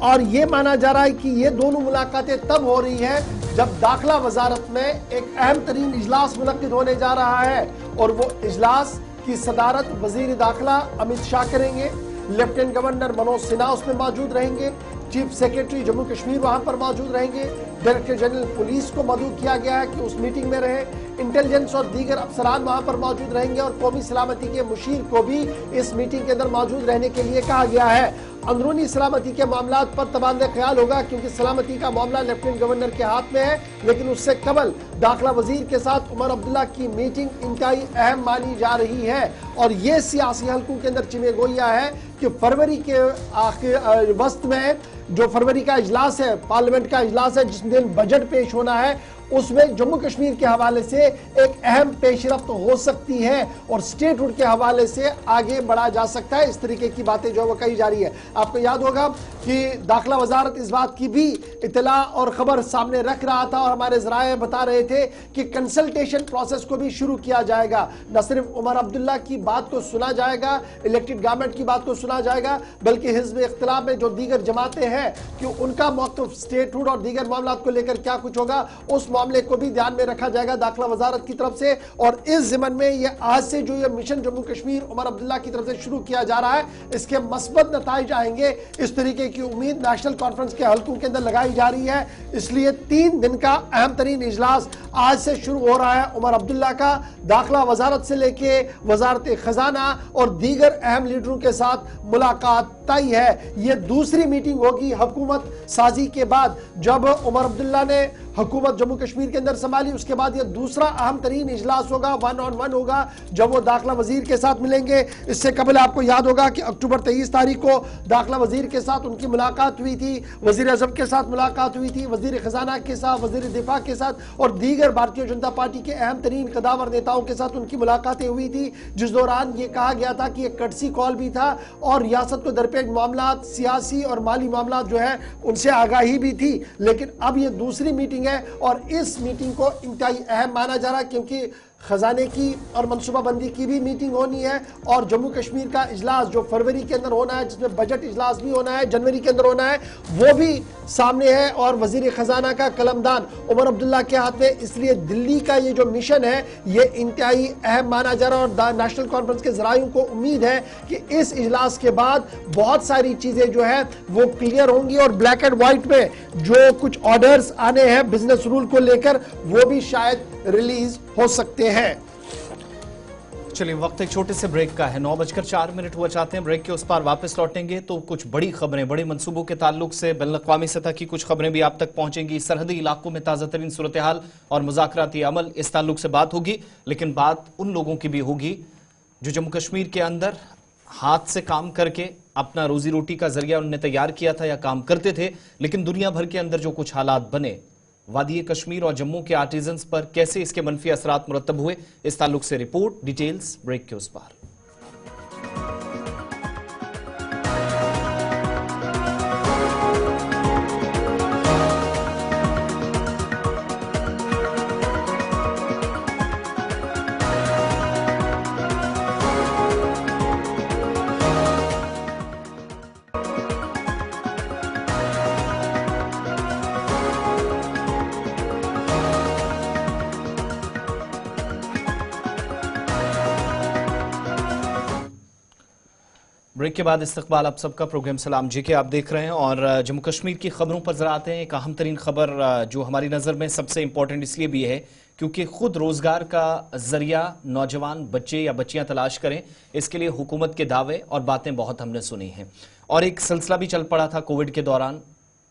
और ये माना जा रहा है कि ये दोनों मुलाकातें तब हो रही हैं जब दाखिला वजारत में एक अहम तरीन इजलास मुनक्किद होने जा रहा है और वो इजलास की सदारत वजीर दाखिला अमित शाह करेंगे। लेफ्टिनेंट गवर्नर मनोज सिन्हा उसमें मौजूद रहेंगे, चीफ सेक्रेटरी जम्मू कश्मीर वहां पर मौजूद रहेंगे, डायरेक्टर जनरल पुलिस को मदऊ किया गया है कि उस मीटिंग में रहे, इंटेलिजेंस और दीगर अफसरान वहां पर मौजूद रहेंगे और कौमी सलामती के मुशीर को भी इस मीटिंग के अंदर मौजूद रहने के लिए कहा गया है। अंदरूनी सलामती के मामलात पर तबादला ख्याल होगा क्योंकि सलामती का मामला लेफ्टिनेंट गवर्नर के हाथ में है, लेकिन उससे कबल दाखिला वजीर के साथ उमर अब्दुल्ला की मीटिंग इंतहाई अहम मानी जा रही है और ये सियासी हलकों के अंदर चिमेगोया है कि फरवरी के आखिर वस्त में जो फरवरी का इजलास है, पार्लियामेंट का इजलास है, जिस दिन बजट पेश होना है, उसमें जम्मू कश्मीर के हवाले से एक अहम पेशरफ्त हो सकती है और स्टेट रूट के हवाले से आगे बढ़ा जा सकता है। इस तरीके की बातें जो है वो कही जा रही है। आपको याद होगा कि दाखिला वजारत इस बात की भी इतला और खबर सामने रख रहा था और हमारे ज़राए बता रहे थे कि कंसल्टेशन प्रोसेस को भी शुरू किया जाएगा। न सिर्फ उमर अब्दुल्ला की बात को सुना जाएगा, इलेक्टेड गवर्नमेंट की बात को सुना जाएगा, बल्कि हिज़्ब इख्तिलाफ में जो दीगर जमातें हैं कि उनका मौक़िफ़ स्टेटहुड और दीगर मामला को लेकर क्या कुछ होगा, उस मामले को भी ध्यान में रखा जाएगा दाखिला वजारत की तरफ से। और इस ज़िमन में ये आज से जो ये मिशन जम्मू कश्मीर उमर अब्दुल्ला की तरफ से शुरू किया जा रहा है, इसके मस्बत नताइज आएंगे, इस तरीके की उम्मीद नेशनल कॉन्फ्रेंस के हलकों के अंदर लगाई जा रही है। इसलिए 3 दिन का अहम तरीन इजलास आज से शुरू हो रहा है। उमर अब्दुल्ला का दाखिला वजारत से लेके वजारत खजाना और दीगर अहम लीडरों के साथ मुलाकात तय है। यह दूसरी मीटिंग होगी हुकूमत साजी के बाद। जब उमर अब्दुल्ला ने हुकूमत जम्मू कश्मीर के अंदर संभाली, उसके बाद यह दूसरा अहम तरीन इजलास होगा, 1-on-1 होगा, जब वो दाखिला वजीर के साथ मिलेंगे। इससे कबल आपको याद होगा कि अक्टूबर 23 तारीख को दाखिला वजीर के साथ उनकी मुलाकात हुई थी, वजीर आज़म के साथ मुलाकात हुई थी, वजीर खजाना के साथ, वजीर दिफा के साथ और दीगर भारतीय जनता पार्टी के अहम तरीन कदावर नेताओं के साथ उनकी मुलाकातें हुई थी, जिस दौरान ये कहा गया था कि एक कर्टसी कॉल भी था और रियासत को दरपेश मामला, सियासी और माली मामला जो है उनसे आगाही भी थी। लेकिन अब ये दूसरी मीटिंग है और इस मीटिंग को इंतहाई अहम माना जा रहा है, क्योंकि खजाने की और मनसूबाबंदी की भी मीटिंग होनी है और जम्मू कश्मीर का इजलास जो फरवरी के अंदर होना है, जिसमें बजट इजलास भी होना है, जनवरी के अंदर होना है, वो भी सामने है। और वजीर खजाना का कलमदान उमर अब्दुल्ला के हाथ में, इसलिए दिल्ली का ये जो मिशन है ये इंतहाई अहम माना जा रहा है। और नेशनल कॉन्फ्रेंस के जरायों को उम्मीद है कि इस इजलास के बाद बहुत सारी चीजें जो है वो क्लियर होंगी और ब्लैक एंड व्हाइट में जो कुछ ऑर्डर्स आने हैं बिजनेस रूल को लेकर वो भी शायद रिलीज हो सकते हैं। चलिए, वक्त एक छोटे से ब्रेक का है, 9:04 हुआ। चाहते हैं ब्रेक के उस पार वापस लौटेंगे तो कुछ बड़ी खबरें, बड़े मंसूबों के ताल्लुक से बैनुल-अक़वामी सतह की कुछ खबरें भी आप तक पहुंचेंगी। सरहदी इलाकों में ताज़ा तरीन सूरत हाल और मुज़ाकराती अमल, इस ताल्लुक से बात होगी। लेकिन बात उन लोगों की भी होगी जो जम्मू कश्मीर के अंदर हाथ से काम करके अपना रोजी रोटी का जरिया उन्होंने तैयार किया था या काम करते थे, लेकिन दुनिया भर के अंदर जो कुछ हालात बने, वादी कश्मीर और जम्मू के आर्टिजन्स पर कैसे इसके मनफी असरात मुरतब हुए, इस ताल्लुक से रिपोर्ट, डिटेल्स ब्रेक के उस पार। ब्रेक के बाद इस्तकबाल आप सबका, प्रोग्राम सलाम जी के आप देख रहे हैं। और जम्मू कश्मीर की खबरों पर जरा आते हैं। एक अहम तरीन खबर जो हमारी नज़र में सबसे इंपॉर्टेंट इसलिए भी है क्योंकि खुद रोजगार का जरिया नौजवान बच्चे या बच्चियां तलाश करें, इसके लिए हुकूमत के दावे और बातें बहुत हमने सुनी हैं। और एक सिलसिला भी चल पड़ा था कोविड के दौरान,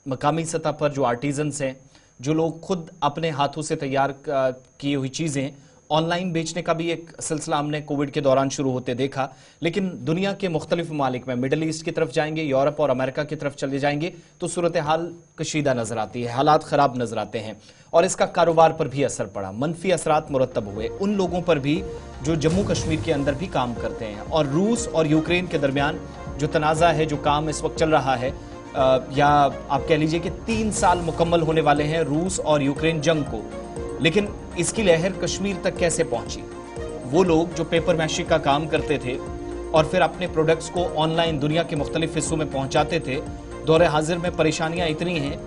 मकामी सतह पर जो आर्टिजन्स हैं, जो लोग खुद अपने हाथों से तैयार की हुई चीज़ें ऑनलाइन बेचने का भी एक सिलसिला हमने कोविड के दौरान शुरू होते देखा। लेकिन दुनिया के मुख्तलिफ ममालिक में, मिडल ईस्ट की तरफ जाएंगे, यूरोप और अमेरिका की तरफ चले जाएंगे तो सूरत हाल कशीदा नजर आती है, हालात ख़राब नजर आते हैं और इसका कारोबार पर भी असर पड़ा, मनफी असरात मुरतब हुए उन लोगों पर भी जो जम्मू कश्मीर के अंदर भी काम करते हैं। और रूस और यूक्रेन के दरमियान जो तनाज़ा है, जो काम इस वक्त चल रहा है, या आप कह लीजिए कि 3 साल मुकम्मल होने वाले हैं रूस और यूक्रेन जंग को, लेकिन इसकी लहर कश्मीर तक कैसे पहुंची? वो लोग जो पेपर मैशी का काम करते थे और फिर अपने प्रोडक्ट्स को ऑनलाइन दुनिया के मुख्तलिफ हिस्सों में पहुंचाते थे, दौरे हाजिर में परेशानियां इतनी हैं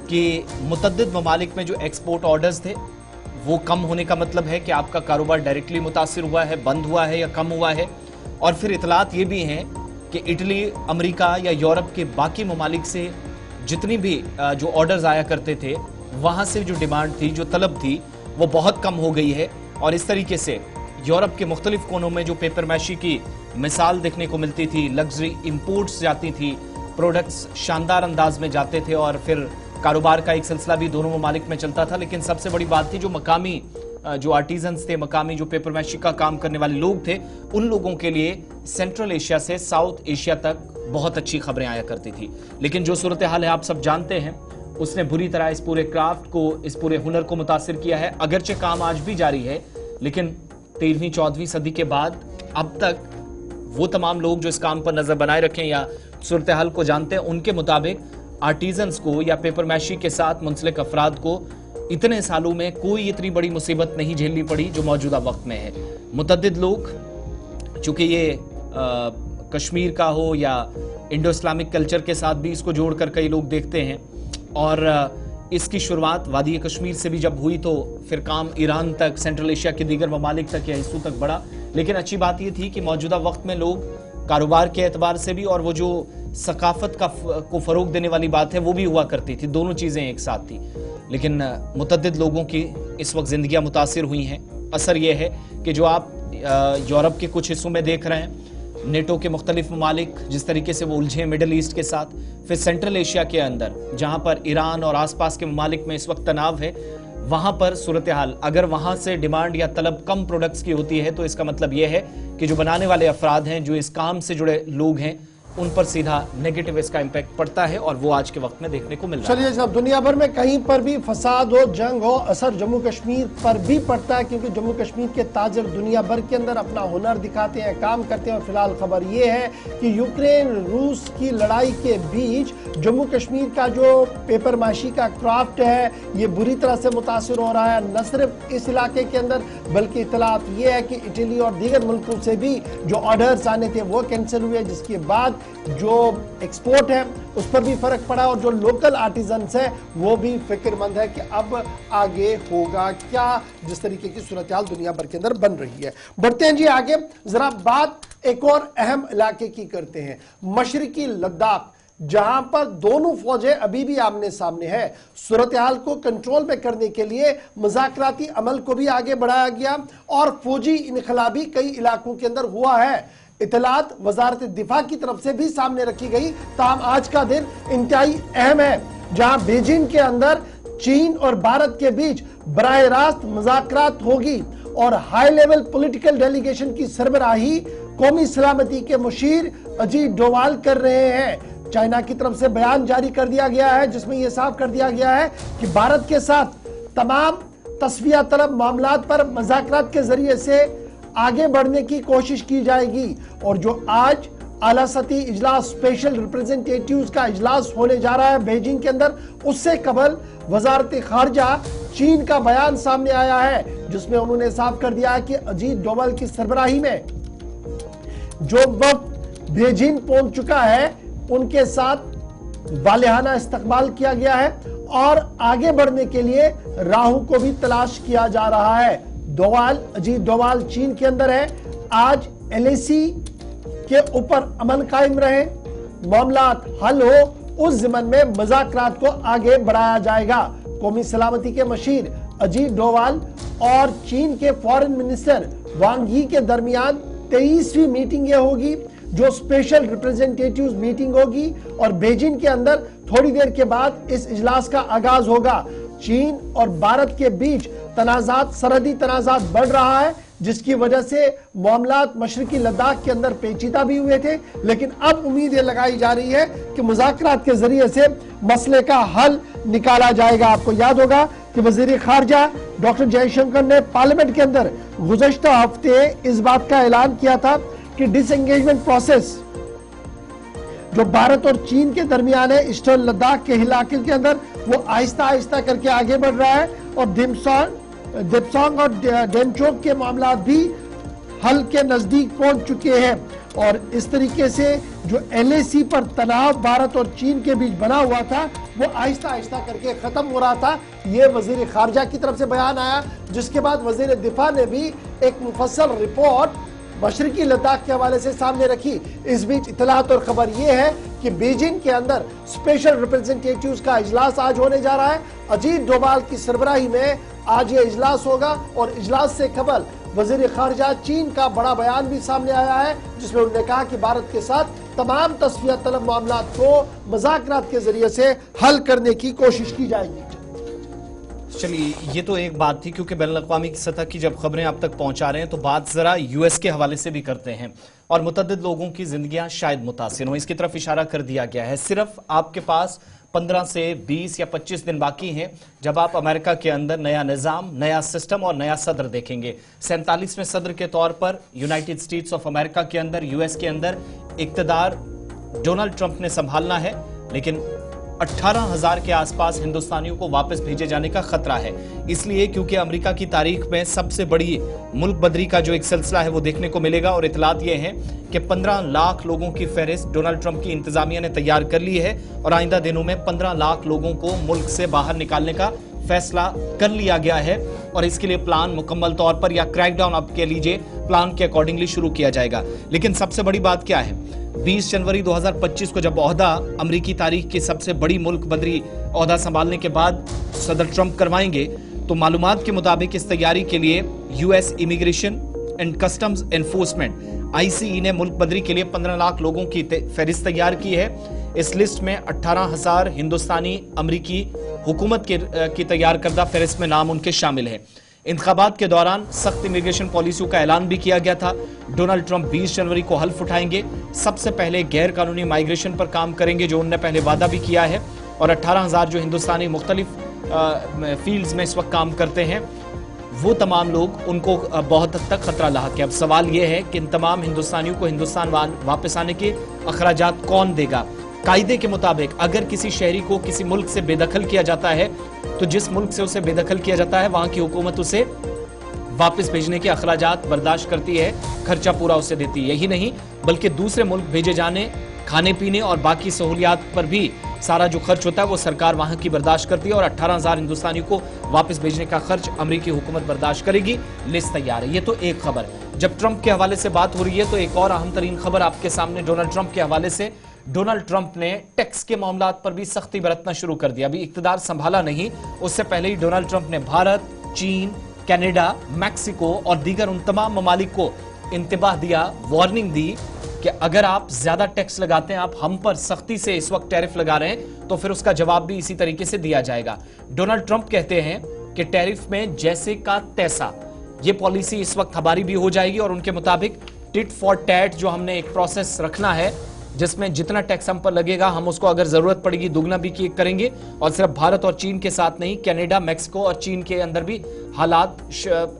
कि मुतअद्दिद ममालिक में जो एक्सपोर्ट ऑर्डर्स थे वो कम होने का मतलब है कि आपका कारोबार डायरेक्टली मुतासिर हुआ है, बंद हुआ है या कम हुआ है। और फिर इतलात ये भी हैं कि इटली, अमेरिका या यूरोप के बाकी ममालिक से जितनी भी जो ऑर्डर्स आया करते थे वहाँ से जो डिमांड थी, जो तलब थी, वो बहुत कम हो गई है। और इस तरीके से यूरोप के मुख्तलिफ कोनों में जो पेपर मैशी की मिसाल देखने को मिलती थी, लग्जरी इंपोर्ट्स जाती थी, प्रोडक्ट्स शानदार अंदाज में जाते थे और फिर कारोबार का एक सिलसिला भी दोनों ममालिक में चलता था। लेकिन सबसे बड़ी बात थी जो मकामी जो आर्टिजन्स थे, मकामी जो पेपर मैशी का काम करने वाले लोग थे, उन लोगों के लिए सेंट्रल एशिया से साउथ एशिया तक बहुत अच्छी खबरें आया करती थी। लेकिन जो सूरत हाल है आप सब जानते हैं, उसने बुरी तरह इस पूरे क्राफ्ट को, इस पूरे हुनर को मुतासिर किया है। अगरचे काम आज भी जारी है, लेकिन 13वीं 14वीं सदी के बाद अब तक वो तमाम लोग जो इस काम पर नजर बनाए रखें या सूरत हाल को जानते हैं, उनके मुताबिक आर्टिजन्स को या पेपर मैशी के साथ मुंसलिक अफराद को इतने सालों में कोई इतनी बड़ी मुसीबत नहीं झेलनी पड़ी जो मौजूदा वक्त में है। मुतअद्दिद लोग, चूंकि ये कश्मीर का हो या इंडो इस्लामिक कल्चर के साथ भी इसको जोड़कर कई लोग देखते हैं, और इसकी शुरुआत वादी कश्मीर से भी जब हुई तो फिर काम ईरान तक, सेंट्रल एशिया के दीगर ममालिक तक या हिस्सों तक बढ़ा। लेकिन अच्छी बात यह थी कि मौजूदा वक्त में लोग कारोबार के एतबार से भी और वो जो सकाफत को फरोग देने वाली बात है वो भी हुआ करती थी, दोनों चीजें एक साथ थी। लेकिन मुतअद्दिद लोगों की इस वक्त जिंदगियां मुतासिर हुई हैं। असर यह है कि जो आप यूरोप के कुछ हिस्सों में देख रहे हैं, नेटो के मुख्तलिफ ममालिक जिस तरीके से वो उलझे मिडल ईस्ट के साथ, फिर सेंट्रल एशिया के अंदर जहां पर ईरान और आसपास के ममालिक में इस वक्त तनाव है, वहां पर सूरत हाल अगर वहां से डिमांड या तलब कम प्रोडक्ट्स की होती है तो इसका मतलब यह है कि जो बनाने वाले अफराद हैं, जो इस काम से जुड़े लोग हैं, उन पर सीधा नेगेटिव इसका इंपैक्ट पड़ता है और वो आज के वक्त में देखने को मिल रहा है। चलिए साहब, दुनिया भर में कहीं पर भी फसाद हो, जंग हो, असर जम्मू कश्मीर पर भी पड़ता है, क्योंकि जम्मू कश्मीर के ताजर दुनिया भर के अंदर अपना हुनर दिखाते हैं, काम करते हैं। और फिलहाल खबर ये है कि यूक्रेन रूस की लड़ाई के बीच जम्मू कश्मीर का जो पेपर माशी का क्राफ्ट है ये बुरी तरह से मुतासिर हो रहा है। न सिर्फ इस इलाके के अंदर बल्कि इतलात ये है कि इटली और दीगर मुल्कों से भी जो ऑर्डर्स आने थे वो कैंसिल हुए, जिसके बाद जो एक्सपोर्ट है उस पर भी फर्क पड़ा और जो लोकल आर्टिजन्स है वो भी फिक्रमंद है कि अब आगे होगा क्या, जिस तरीके की सूरत हाल दुनिया भर के अंदर बन रही है। बढ़ते हैं जी आगे, जरा बात एक और अहम इलाके की करते हैं, मशरिकी लद्दाख, जहां पर दोनों फौजें अभी भी आमने सामने है। सूरत हाल को कंट्रोल में करने के लिए मुज़ाकराती अमल को भी आगे बढ़ाया गया और फौजी इनकलाबी कई इलाकों के अंदर हुआ है। इतलात वजारत दिफा की तरफ से भी सामने रखी गई। ताहम आज का दिन इंतहाई अहम है, जहां बीजिंग के अंदर चीन और भारत के बीच बराह रास्त मुज़ाकरात होगी और हाई लेवल पॉलिटिकल डेलीगेशन की सरबराही कौमी सलामती के मुशीर अजीत डोवाल कर रहे हैं। चाइना की तरफ से बयान जारी कर दिया गया है जिसमें यह साफ कर दिया गया है कि भारत के साथ तमाम तस्वीया तलब मामलात पर मुज़ाकरात के जरिए से आगे बढ़ने की कोशिश की जाएगी। और जो आज आला सतही इजलास स्पेशल रिप्रेजेंटेटिव्स का इजलास होने जा रहा है बीजिंग के अंदर, उससे कबल वजारत खारजा चीन का बयान सामने आया है जिसमें उन्होंने साफ कर दिया है कि अजीत डोवाल की सरबराही में जो वक्त बीजिंग पहुंच चुका है उनके साथ वालिहाना इस्तकबाल किया गया है और आगे बढ़ने के लिए राहों को भी तलाश किया जा रहा है। अजीत डोवाल चीन के अंदर है। आज एलएसी के ऊपर अमन कायम रहे, मामलात हल हो, उस ज़िमन में मुज़ाकरात को आगे बढ़ाया जाएगा। कौमी सलामती के मशीर अजीत डोवाल और चीन के फॉरेन मिनिस्टर वांग यी के दरमियान 23वीं मीटिंग ये होगी जो स्पेशल रिप्रेजेंटेटिव्स मीटिंग होगी और बीजिंग के अंदर थोड़ी देर के बाद इस इजलास का आगाज होगा। चीन और भारत के बीच तनाजात, सरहदी तनाजात बढ़ रहा है जिसकी वजह से मामलात मशरिकी लद्दाख के अंदर पेचीदा भी हुए थे, लेकिन अब उम्मीद ये लगाई जा रही है कि मुज़ाकरात के जरिए से मसले का हल निकाला जाएगा। आपको याद होगा कि वजीर खारजा डॉक्टर जयशंकर ने पार्लियामेंट के अंदर गुज़श्ता हफ्ते इस बात का ऐलान किया था कि डिसएंगेजमेंट प्रोसेस जो भारत और चीन के दरमियान है ईस्टर्न लद्दाख के इलाके के अंदर वो आहिस्ता आहिस्ता करके आगे बढ़ रहा है और दिपसोंग और डेमचोक के मामला भी हल के नजदीक पहुंच चुके हैं। और इस तरीके से जो एलएसी पर तनाव भारत और चीन के बीच बना हुआ था वो आहिस्ता आहिस्ता करके खत्म हो रहा था। ये वजीर खारजा की तरफ से बयान आया, जिसके बाद वजीर दिफा ने भी एक मुफस्सल रिपोर्ट मशरिकी लद्दाख के हवाले से सामने रखी। इस बीच इतलात और खबर यह है कि बीजिंग के अंदर स्पेशल रिप्रेजेंटेटिव्स का इजलास आज होने जा रहा है। अजीत डोवाल की सरबराही में आज ये इजलास होगा और इजलास से कबल वजीर खारजा चीन का बड़ा बयान भी सामने आया है जिसमें उन्होंने कहा कि भारत के साथ तमाम तस्वीर तलब मामलात को मुज़ाकरात के जरिए से हल करने की कोशिश की जाएगी। चलिए, ये तो एक बात थी क्योंकि बैनुल-अक़वामी की सतह की जब खबरें आप तक पहुंचा रहे हैं तो बात जरा यूएस के हवाले से भी करते हैं और मुतअद्दिद लोगों की जिंदगियां शायद मुतासिर हों, इसकी तरफ इशारा कर दिया गया है। सिर्फ आपके पास 15 से 20 या 25 दिन बाकी हैं जब आप अमेरिका के अंदर नया निज़ाम, नया सिस्टम और नया सदर देखेंगे। 47वें सदर के तौर पर यूनाइटेड स्टेट्स ऑफ अमेरिका के अंदर, यूएस के अंदर इक़्तिदार डोनाल्ड ट्रंप ने संभालना है, लेकिन 18,000 के आसपास हिंदुस्तानियों को वापस भेजे जाने का खतरा है। इसलिए क्योंकि अमेरिका की तारीख में सबसे बड़ी मुल्क बदरी का जो एक सिलसिला है वो देखने को मिलेगा और इतलात ये है कि 15 लाख लोगों की फहरिस्त डोनाल्ड ट्रंप की इंतजामिया ने तैयार कर ली है और आइंदा दिनों में 15 लाख लोगों को मुल्क से बाहर निकालने का फैसला कर लिया गया है और इसके लिए प्लान मुकम्मल तौर पर या क्रैकडाउन आप कह लीजिए प्लान के अकॉर्डिंगली शुरू किया जाएगा। लेकिन सबसे बड़ी बात क्या है, 20 जनवरी 2025 को जब ओहदा अमेरिकी तारीख की सबसे बड़ी मुल्क बदरी ओहदा संभालने के बाद सदर ट्रंप करवाएंगे, तो मालूमात के मुताबिक इस तैयारी के लिए US immigration and customs enforcement ICE ने मुल्क बदरी के लिए 15 लाख लोगों की फहरिस्त तैयार की है। इस लिस्ट में 18,000 हिंदुस्तानी अमेरिकी हुकूमत की तैयार करदा फहरिस्त में नाम उनके शामिल है। इंतखाबात के दौरान सख्त इमिग्रेशन पॉलिसियों का ऐलान भी किया गया था। डोनाल्ड ट्रंप 20 जनवरी को हल्फ उठाएंगे। सबसे पहले गैर कानूनी माइग्रेशन पर काम करेंगे, जो उन्होंने पहले वादा भी किया है, और 18,000 जो हिंदुस्तानी मुख्तलिफ फील्ड्स में इस वक्त काम करते हैं वो तमाम लोग, उनको बहुत हद तक खतरा लाहक है। अब सवाल यह है कि इन तमाम हिंदुस्तानियों को हिंदुस्तान वापस आने के अखराजात कौन देगा। कायदे के मुताबिक अगर किसी शहरी को किसी मुल्क से बेदखल किया जाता है तो जिस मुल्क से उसे बेदखल किया जाता है वहां की हुकूमत उसे वापस भेजने के अखराजात बर्दाश्त करती है, खर्चा पूरा उसे देती है। यही नहीं बल्कि दूसरे मुल्क भेजे जाने, खाने पीने और बाकी सहूलियात पर भी सारा जो खर्च होता है वो सरकार वहां की बर्दाश्त करती है और 18,000 हिंदुस्तानियों को वापस भेजने का खर्च अमेरिकी हुकूमत बर्दाश्त करेगी। लिस्ट तैयार है। ये तो एक खबर। जब ट्रंप के हवाले से बात हो रही है तो एक और अहम तरीन खबर आपके सामने डोनाल्ड ट्रंप के हवाले से। डोनाल्ड ट्रंप ने टैक्स के मामलात पर भी सख्ती बरतना शुरू कर दिया। अभी इख्तिदार संभाला नहीं, उससे पहले ही डोनाल्ड ट्रंप ने भारत, चीन, कनाडा, मैक्सिको और दीगर उन तमाम ममालिक को इंतबाह दिया, वार्निंग दी कि अगर आप ज्यादा टैक्स लगाते हैं, आप हम पर सख्ती से इस वक्त टैरिफ लगा रहे हैं, तो फिर उसका जवाब भी इसी तरीके से दिया जाएगा। डोनाल्ड ट्रंप कहते हैं कि टैरिफ में जैसे का तैसा, ये पॉलिसी इस वक्त हमारी भी हो जाएगी और उनके मुताबिक टिट फॉर टैट जो हमने एक प्रोसेस रखना है जिसमें जितना टैक्स हम पर लगेगा हम उसको अगर जरूरत पड़ेगी दुगना भी करेंगे। और सिर्फ भारत और चीन के साथ नहीं, कनाडा, मैक्सिको और चीन के अंदर भी हालात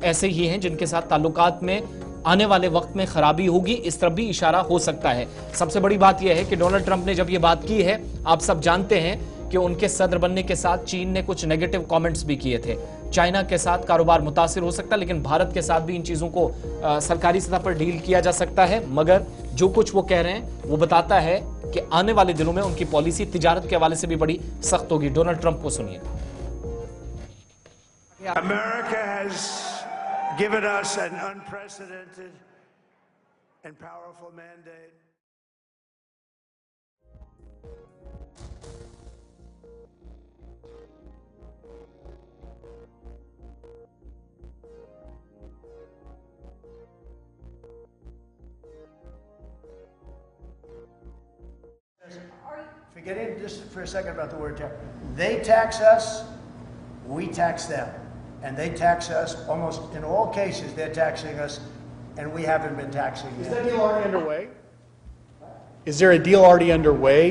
ऐसे ही हैं जिनके साथ ताल्लुकात में आने वाले वक्त में खराबी होगी, इस तरफ भी इशारा हो सकता है। सबसे बड़ी बात यह है कि डोनाल्ड ट्रंप ने जब यह बात की है, आप सब जानते हैं कि उनके सदर बनने के साथ चीन ने कुछ नेगेटिव कमेंट्स भी किए थे। चाइना के साथ कारोबार मुतासिर हो सकता है, लेकिन भारत के साथ भी इन चीजों को सरकारी सतह पर डील किया जा सकता है। मगर जो कुछ वो कह रहे हैं वो बताता है कि आने वाले दिनों में उनकी पॉलिसी तिजारत के हवाले से भी बड़ी सख्त होगी। डोनाल्ड ट्रंप को सुनिए। America has given us an unprecedented and powerful mandate. Forgetting just for a second about the word tax. They tax us, we tax them. And they tax us almost in all cases, they're taxing us, and we haven't been taxing them. Is that deal already underway? Is there a deal already underway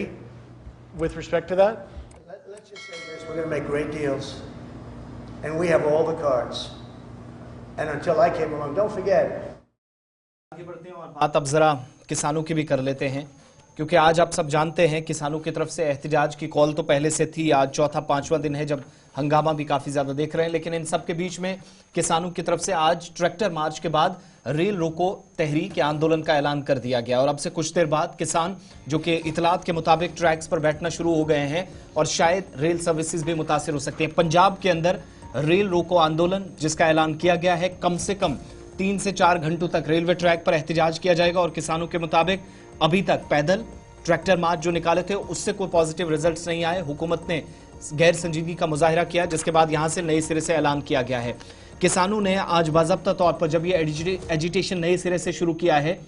with respect to that? Let's just say this, we're going to make great deals, and we have all the cards. And until I came along, don't forget. बात अब जरा किसानों की भी कर लेते हैं, क्योंकि आज आप सब जानते हैं किसानों की तरफ से एहतजाज की कॉल तो पहले से थी। आज चौथा पांचवा दिन है जब हंगामा भी काफी ज्यादा देख रहे हैं, लेकिन इन सब के बीच में किसानों की तरफ से आज ट्रैक्टर मार्च के बाद रेल रोको तहरीक आंदोलन का ऐलान कर दिया गया। और अब से कुछ देर बाद किसान जो कि इतलात के मुताबिक ट्रैक्स पर बैठना शुरू हो गए हैं और शायद रेल सर्विसेज भी मुतासिर हो सकती हैं। पंजाब के अंदर रेल रोको आंदोलन जिसका ऐलान किया गया है, कम से कम 3 से 4 घंटों तक रेलवे ट्रैक पर एहतजाज किया जाएगा। और किसानों के मुताबिक अभी तक पैदल ट्रैक्टर मार्च जो निकाले थे उससे कोई पॉजिटिव रिजल्ट्स नहीं आए। हुकूमत ने गैर संजीदगी का मुजाहिरा किया, जिसके बाद यहां से नए सिरे से ऐलान किया गया है। किसानों ने आज बाज़ाब्ता तौर पर जब ये एजिटेशन नए सिरे से शुरू किया है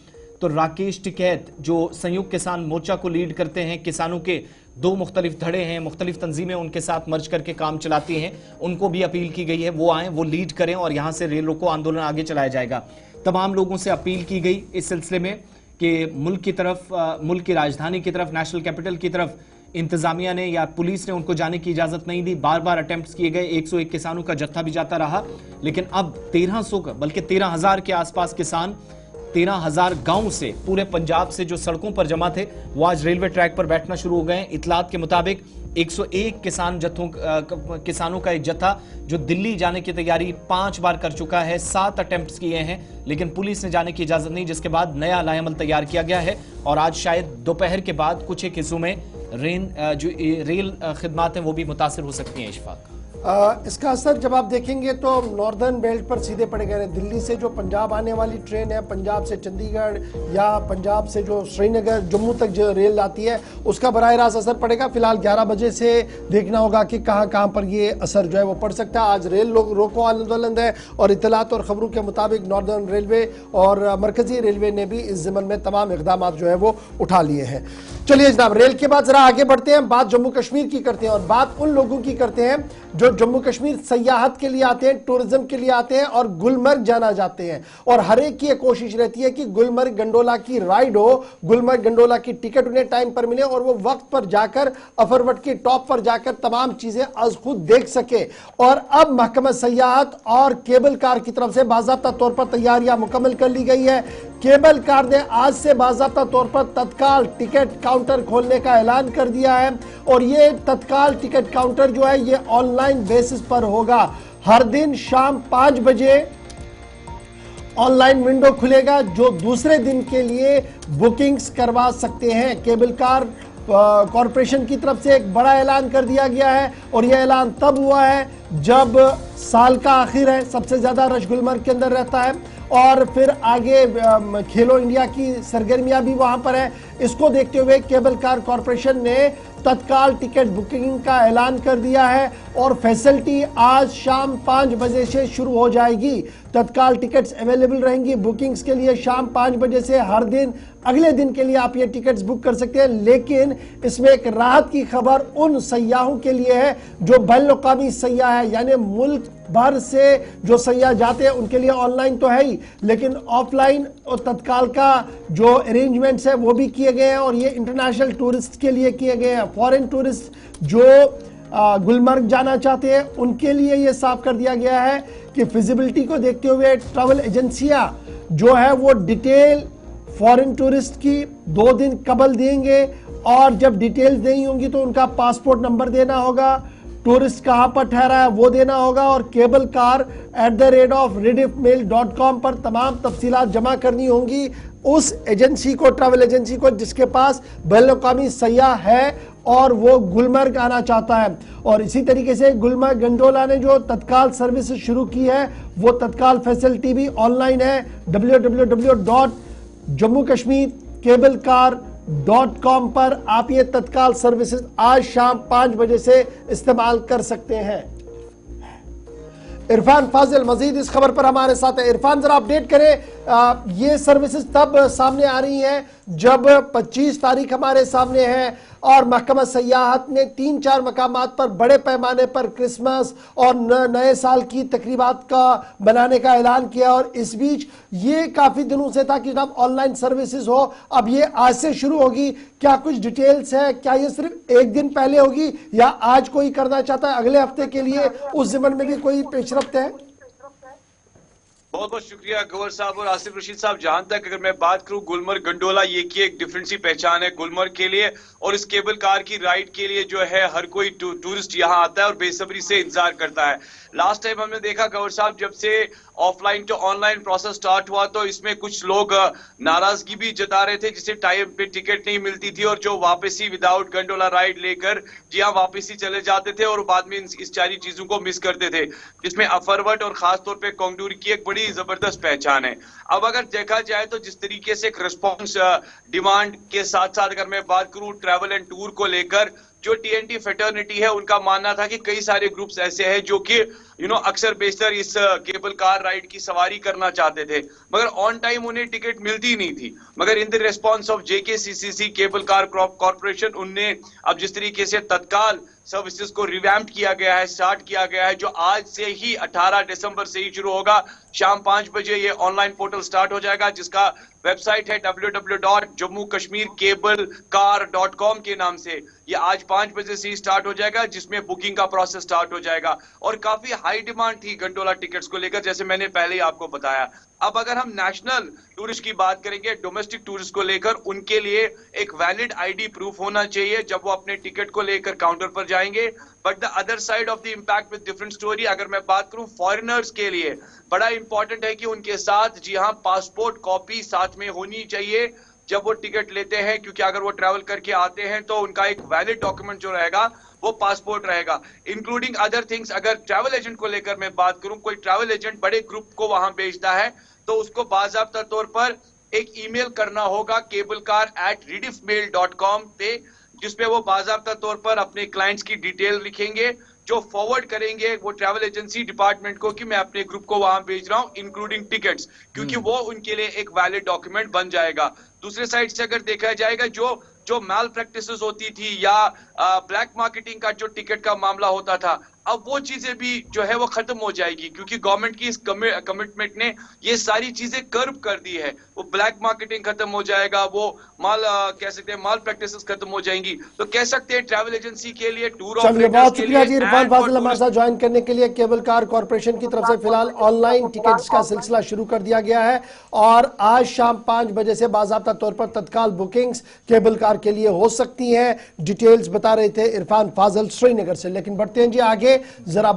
तो राकेश टिकैत जो संयुक्त किसान मोर्चा को लीड करते हैं, किसानों के 2 मुख्तलिफ धड़े हैं, मुख्तलिफ तंजीमें उनके साथ मर्ज करके काम चलाती हैं, उनको भी अपील की गई है वो आएँ, वो लीड करें और यहाँ से रेल रोको आंदोलन आगे चलाया जाएगा। तमाम लोगों से अपील की गई इस सिलसिले में कि मुल्क की तरफ, मुल्क की राजधानी की तरफ, नेशनल कैपिटल की तरफ इंतजामिया ने या पुलिस ने उनको जाने की इजाजत नहीं दी। बार बार अटेम्प्ट्स किए गए, 101 किसानों का जत्था भी जाता रहा, लेकिन अब 1300 का बल्कि 13,000 के आसपास किसान 13,000 गांव से, पूरे पंजाब से जो सड़कों पर जमा थे वो आज रेलवे ट्रैक पर बैठना शुरू हो गए हैं। इतलात के मुताबिक 101 किसानों का एक जत्था जो दिल्ली जाने की तैयारी 5 बार कर चुका है, 7 अटेम्प्ट्स किए हैं, लेकिन पुलिस ने जाने की इजाजत नहीं, जिसके बाद नया लाएमल तैयार किया गया है और आज शायद दोपहर के बाद कुछ एक हिस्सों में रेल खिदमात हैं वो भी मुतासिर हो सकती हैं। इशफाक, इसका असर जब आप देखेंगे तो नॉर्दर्न बेल्ट पर सीधे पड़ेगा। दिल्ली से जो पंजाब आने वाली ट्रेन है, पंजाब से चंडीगढ़ या पंजाब से जो श्रीनगर जम्मू तक जो रेल आती है उसका बराह रास्त असर पड़ेगा। फिलहाल 11 बजे से देखना होगा कि कहां पर ये असर जो है वो पड़ सकता है। आज रेल रोको आंदोलन है और इतलात और खबरों के मुताबिक नॉर्दर्न रेलवे और मरकजी रेलवे ने भी इस ज़िम्मन में तमाम इक़दाम जो है वो उठा लिए हैं। चलिए जनाब, रेल के बाद जरा आगे बढ़ते हैं, बात जम्मू कश्मीर की करते हैं और बात उन लोगों की करते हैं जो जम्मू कश्मीर सयाहत के लिए आते हैं, टूरिज्म के लिए आते हैं और गुलमर्ग जाना चाहते हैं। और हर एक की कोशिश रहती है कि गुलमर्ग गंडोला की राइड हो, गुलमर्ग गंडोला की टिकट उन्हें टाइम पर मिले और वो वक्त पर जाकर अफरवट की टॉप पर जाकर तमाम चीजें आज खुद देख सके। और अब महकमा सयाहत और केबल कार की तरफ से बाज़ाब्ता तौर पर तैयारियां मुकम्मल कर ली गई है। केबल कार ने आज से बाज़ाब्ता तौर पर तत्काल टिकट काउंटर खोलने का ऐलान कर दिया है और ये तत्काल टिकट काउंटर जो है ये ऑनलाइन बेसिस पर होगा। हर दिन शाम 5 बजे ऑनलाइन विंडो खुलेगा जो दूसरे दिन के लिए बुकिंग्स करवा सकते हैं। केबल कार कॉरपोरेशन की तरफ से एक बड़ा ऐलान कर दिया गया है और यह ऐलान तब हुआ है जब साल का आखिर है, सबसे ज्यादा रश गुलमर्ग के अंदर रहता है और फिर आगे खेलो इंडिया की सरगर्मियां भी वहां पर है। इसको देखते हुए केबल कार कॉरपोरेशन ने तत्काल टिकट बुकिंग का ऐलान कर दिया है और फैसिलिटी आज शाम 5 बजे से शुरू हो जाएगी। तत्काल टिकट्स अवेलेबल रहेंगी बुकिंग्स के लिए शाम 5 बजे से हर दिन। अगले दिन के लिए आप ये टिकट्स बुक कर सकते हैं, लेकिन इसमें एक राहत की खबर उन सयाहों के लिए है जो बैनुल-अक़वामी सयाह है, यानी मुल्क भर से जो सयाह जाते हैं उनके लिए ऑनलाइन तो है ही, लेकिन ऑफलाइन और तत्काल का जो अरेंजमेंट्स है वो भी किए गए हैं और ये इंटरनेशनल टूरिस्ट के लिए किए गए हैं। फॉरेन टूरिस्ट जो गुलमर्ग जाना चाहते हैं उनके लिए ये साफ कर दिया गया है कि फिजिबिलिटी को देखते हुए ट्रैवल एजेंसियां जो है वो डिटेल फॉरेन टूरिस्ट की 2 दिन कबल देंगे और जब डिटेल्स नहीं होंगी तो उनका पासपोर्ट नंबर देना होगा, टूरिस्ट कहां पर ठहरा है वो देना होगा और केबल कार @rediffmail.com पर तमाम तफसीलात जमा करनी होंगी उस एजेंसी को, ट्रैवल एजेंसी को जिसके पास बैनुल-अक़वामी सयाह है और वो गुलमर्ग आना चाहता है। और इसी तरीके से गुलमर्ग गंडोला ने जो तत्काल सर्विस शुरू की है वो तत्काल फैसिलिटी भी ऑनलाइन है। www.jammukashmircablecar.com पर आप ये तत्काल सर्विसेज आज शाम 5 बजे से इस्तेमाल कर सकते हैं। इरफान फाजिल मजीद इस खबर पर हमारे साथ है। इरफान, जरा अपडेट करें, ये सर्विसेज तब सामने आ रही हैं जब 25 तारीख हमारे सामने है और महकमा सयाहत ने 3-4 मकामात पर बड़े पैमाने पर क्रिसमस और नए साल की तकरीबात का बनाने का ऐलान किया और इस बीच ये काफ़ी दिनों से था कि जब ऑनलाइन सर्विसेज हो, अब ये आज से शुरू होगी। क्या कुछ डिटेल्स है? क्या ये सिर्फ एक दिन पहले होगी या आज कोई करना चाहता है अगले हफ्ते के लिए, उस ज़िम्मन में भी कोई पेशरफ्त है? बहुत बहुत शुक्रिया गवर साहब और आसिफ रशीद साहब। जहां तक अगर मैं बात करूं गुलमर्ग गंडोला, ये की एक डिफरेंट सी पहचान है गुलमर्ग के लिए और इस केबल कार की राइड के लिए जो है हर कोई टूरिस्ट यहां आता है और बेसब्री से इंतजार करता है। लास्ट टाइम हमने देखा गवर साहब जब से offline to online process start हुआ तो इसमें कुछ लोग नाराजगी भी जता रहे थे जिसे टाइम पे टिकट नहीं मिलती थी और जो वापसी विदाउट गंडोला राइड लेकर जी हाँ वापसी चले जाते थे और बाद में इस सारी चीजों को मिस करते थे, जिसमें अफरवट और खासतौर पर कोंगडूर की एक बड़ी जबरदस्त पहचान है। अब अगर देखा जाए तो जिस तरीके से एक रिस्पॉन्स डिमांड के साथ साथ अगर मैं बात करूं ट्रैवल एंड टूर को लेकर, जो TNT फ्रेटर्निटी है उनका मानना था कि कई सारे ग्रुप्स ऐसे हैं जो कि अक्सर बेशतर इस केबल कार राइड की सवारी करना चाहते थे मगर ऑन टाइम उन्हें टिकट मिलती नहीं थी। मगर in the response of JKCCC cable car corporation, उनने अब जिस तरीके से तत्काल सर्विसेज को रिवैम्प किया गया है, स्टार्ट किया गया है, जो आज से ही 18 दिसंबर से ही शुरू होगा। शाम 5 बजे ये ऑनलाइन पोर्टल स्टार्ट हो जाएगा जिसका वेबसाइट है www.jammukashmircablecar.com के नाम से। ये आज 5 बजे से ही स्टार्ट हो जाएगा, जिसमें बुकिंग का प्रोसेस स्टार्ट हो जाएगा। और काफी हाई डिमांड थी गंडोला टिकट्स को लेकर, जैसे मैंने पहले ही आपको बताया। अब अगर हम नेशनल टूरिस्ट की बात करेंगे, डोमेस्टिक टूरिस्ट को लेकर, उनके लिए एक वैलिड आईडी प्रूफ होना चाहिए जब वो अपने टिकट को लेकर काउंटर पर जाएंगे। But the other side of the impact with different story, अगर मैं बात करूं फॉरेनर्स के लिए बड़ा इंपॉर्टेंट है कि उनके साथ, जी हां, पासपोर्ट कॉपी साथ में होनी चाहिए जब वो टिकट लेते हैं, क्योंकि अगर वो ट्रैवल करके आते हैं तो उनका एक वैलिड डॉक्यूमेंट जो रहेगा वो पासपोर्ट रहेगा, इंक्लूडिंग अदर थिंग्स। अगर ट्रैवल एजेंट को लेकर मैं बात करूं, कोई ट्रैवल एजेंट बड़े ग्रुप को वहां भेजता है तो उसको बाकायदा तौर पर एक ईमेल करना होगा cablecar@rediffmail.com पे, जिसपे वो बाकायदा तौर पर अपने क्लाइंट्स की डिटेल लिखेंगे, जो फॉरवर्ड करेंगे वो ट्रैवल एजेंसी डिपार्टमेंट को कि मैं अपने ग्रुप को वहां भेज रहा हूं, इंक्लूडिंग टिकट्स, क्योंकि वो उनके लिए एक वैलिड डॉक्यूमेंट बन जाएगा। दूसरे साइड से अगर देखा जाएगा, जो मैल प्रैक्टिसेस होती थी या ब्लैक मार्केटिंग का जो टिकट का मामला होता था, अब वो चीजें भी जो है वो खत्म हो जाएगी, क्योंकि गवर्नमेंट की इस कमिटमेंट ने ये सारी चीजें कर्व कर दी है। वो ब्लैक मार्केटिंग खत्म हो जाएगा, वो कह सकते हैं माल प्रैक्टिसेस खत्म हो जाएंगी। तो कह सकते हैं ट्रैवल एजेंसी के लिए, टूर चलिए, बहुत शुक्रिया जी इरफान फाजिल हमारे साथ ज्वाइन करने के लिए। केबल कार कॉर्पोरेशन की तरफ से फिलहाल ऑनलाइन टिकट्स का सिलसिला शुरू कर दिया गया है और आज शाम 5 बजे से बाकायदा तौर पर तत्काल बुकिंग्स केबल कार के लिए हो सकती हैं। डिटेल्स बता रहे थे इरफान फाजिल श्रीनगर से। लेकिन बढ़ते हैं जी आगे, जरा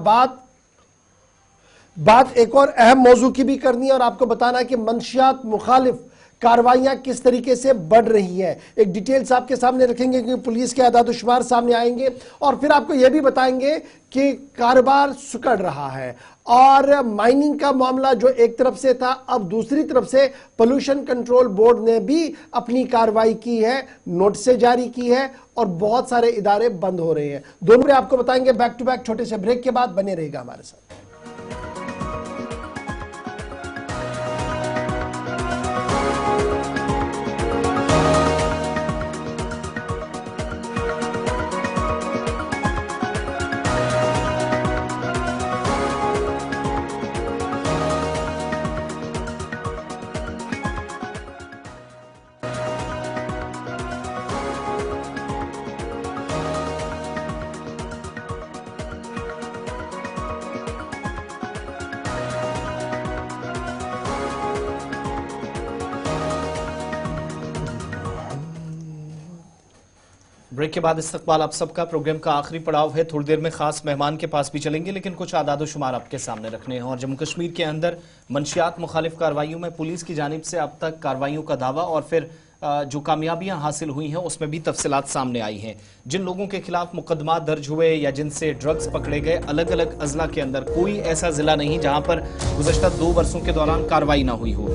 बात एक और अहम मौजू की भी करनी है और आपको बताना है कि मंशियात मुखालिफ कार्रवाइयां किस तरीके से बढ़ रही हैं। एक डिटेल्स आपके सामने रखेंगे कि पुलिस के आदाद-ओ-शुमार सामने आएंगे और फिर आपको यह भी बताएंगे कि कारोबार सुकड़ रहा है और माइनिंग का मामला जो एक तरफ से था, अब दूसरी तरफ से पोल्यूशन कंट्रोल बोर्ड ने भी अपनी कार्रवाई की है, नोटिस जारी की है और बहुत सारे इदारे बंद हो रहे हैं। दोनों पे आपको बताएंगे बैक टू बैक। छोटे से ब्रेक के बाद बने रहेगा हमारे साथ। ब्रेक के बाद इस्तकबाल आप सबका। प्रोग्राम का आखिरी पड़ाव है, थोड़ी देर में खास मेहमान के पास भी चलेंगे, लेकिन कुछ आदाद शुमार आपके सामने रखने हैं। और जम्मू कश्मीर के अंदर मंशियात मुखालिफ कार्रवाइयों में पुलिस की जानिब से अब तक कार्रवाइयों का दावा और फिर जो कामयाबियां हासिल हुई हैं उसमें भी तफसीलात सामने आई हैं। जिन लोगों के खिलाफ मुकदमा दर्ज हुए या जिनसे ड्रग्स पकड़े गए, अलग अलग अजला के अंदर कोई ऐसा जिला नहीं जहां पर गुज़श्ता 2 वर्षों के दौरान कार्रवाई ना हुई हो।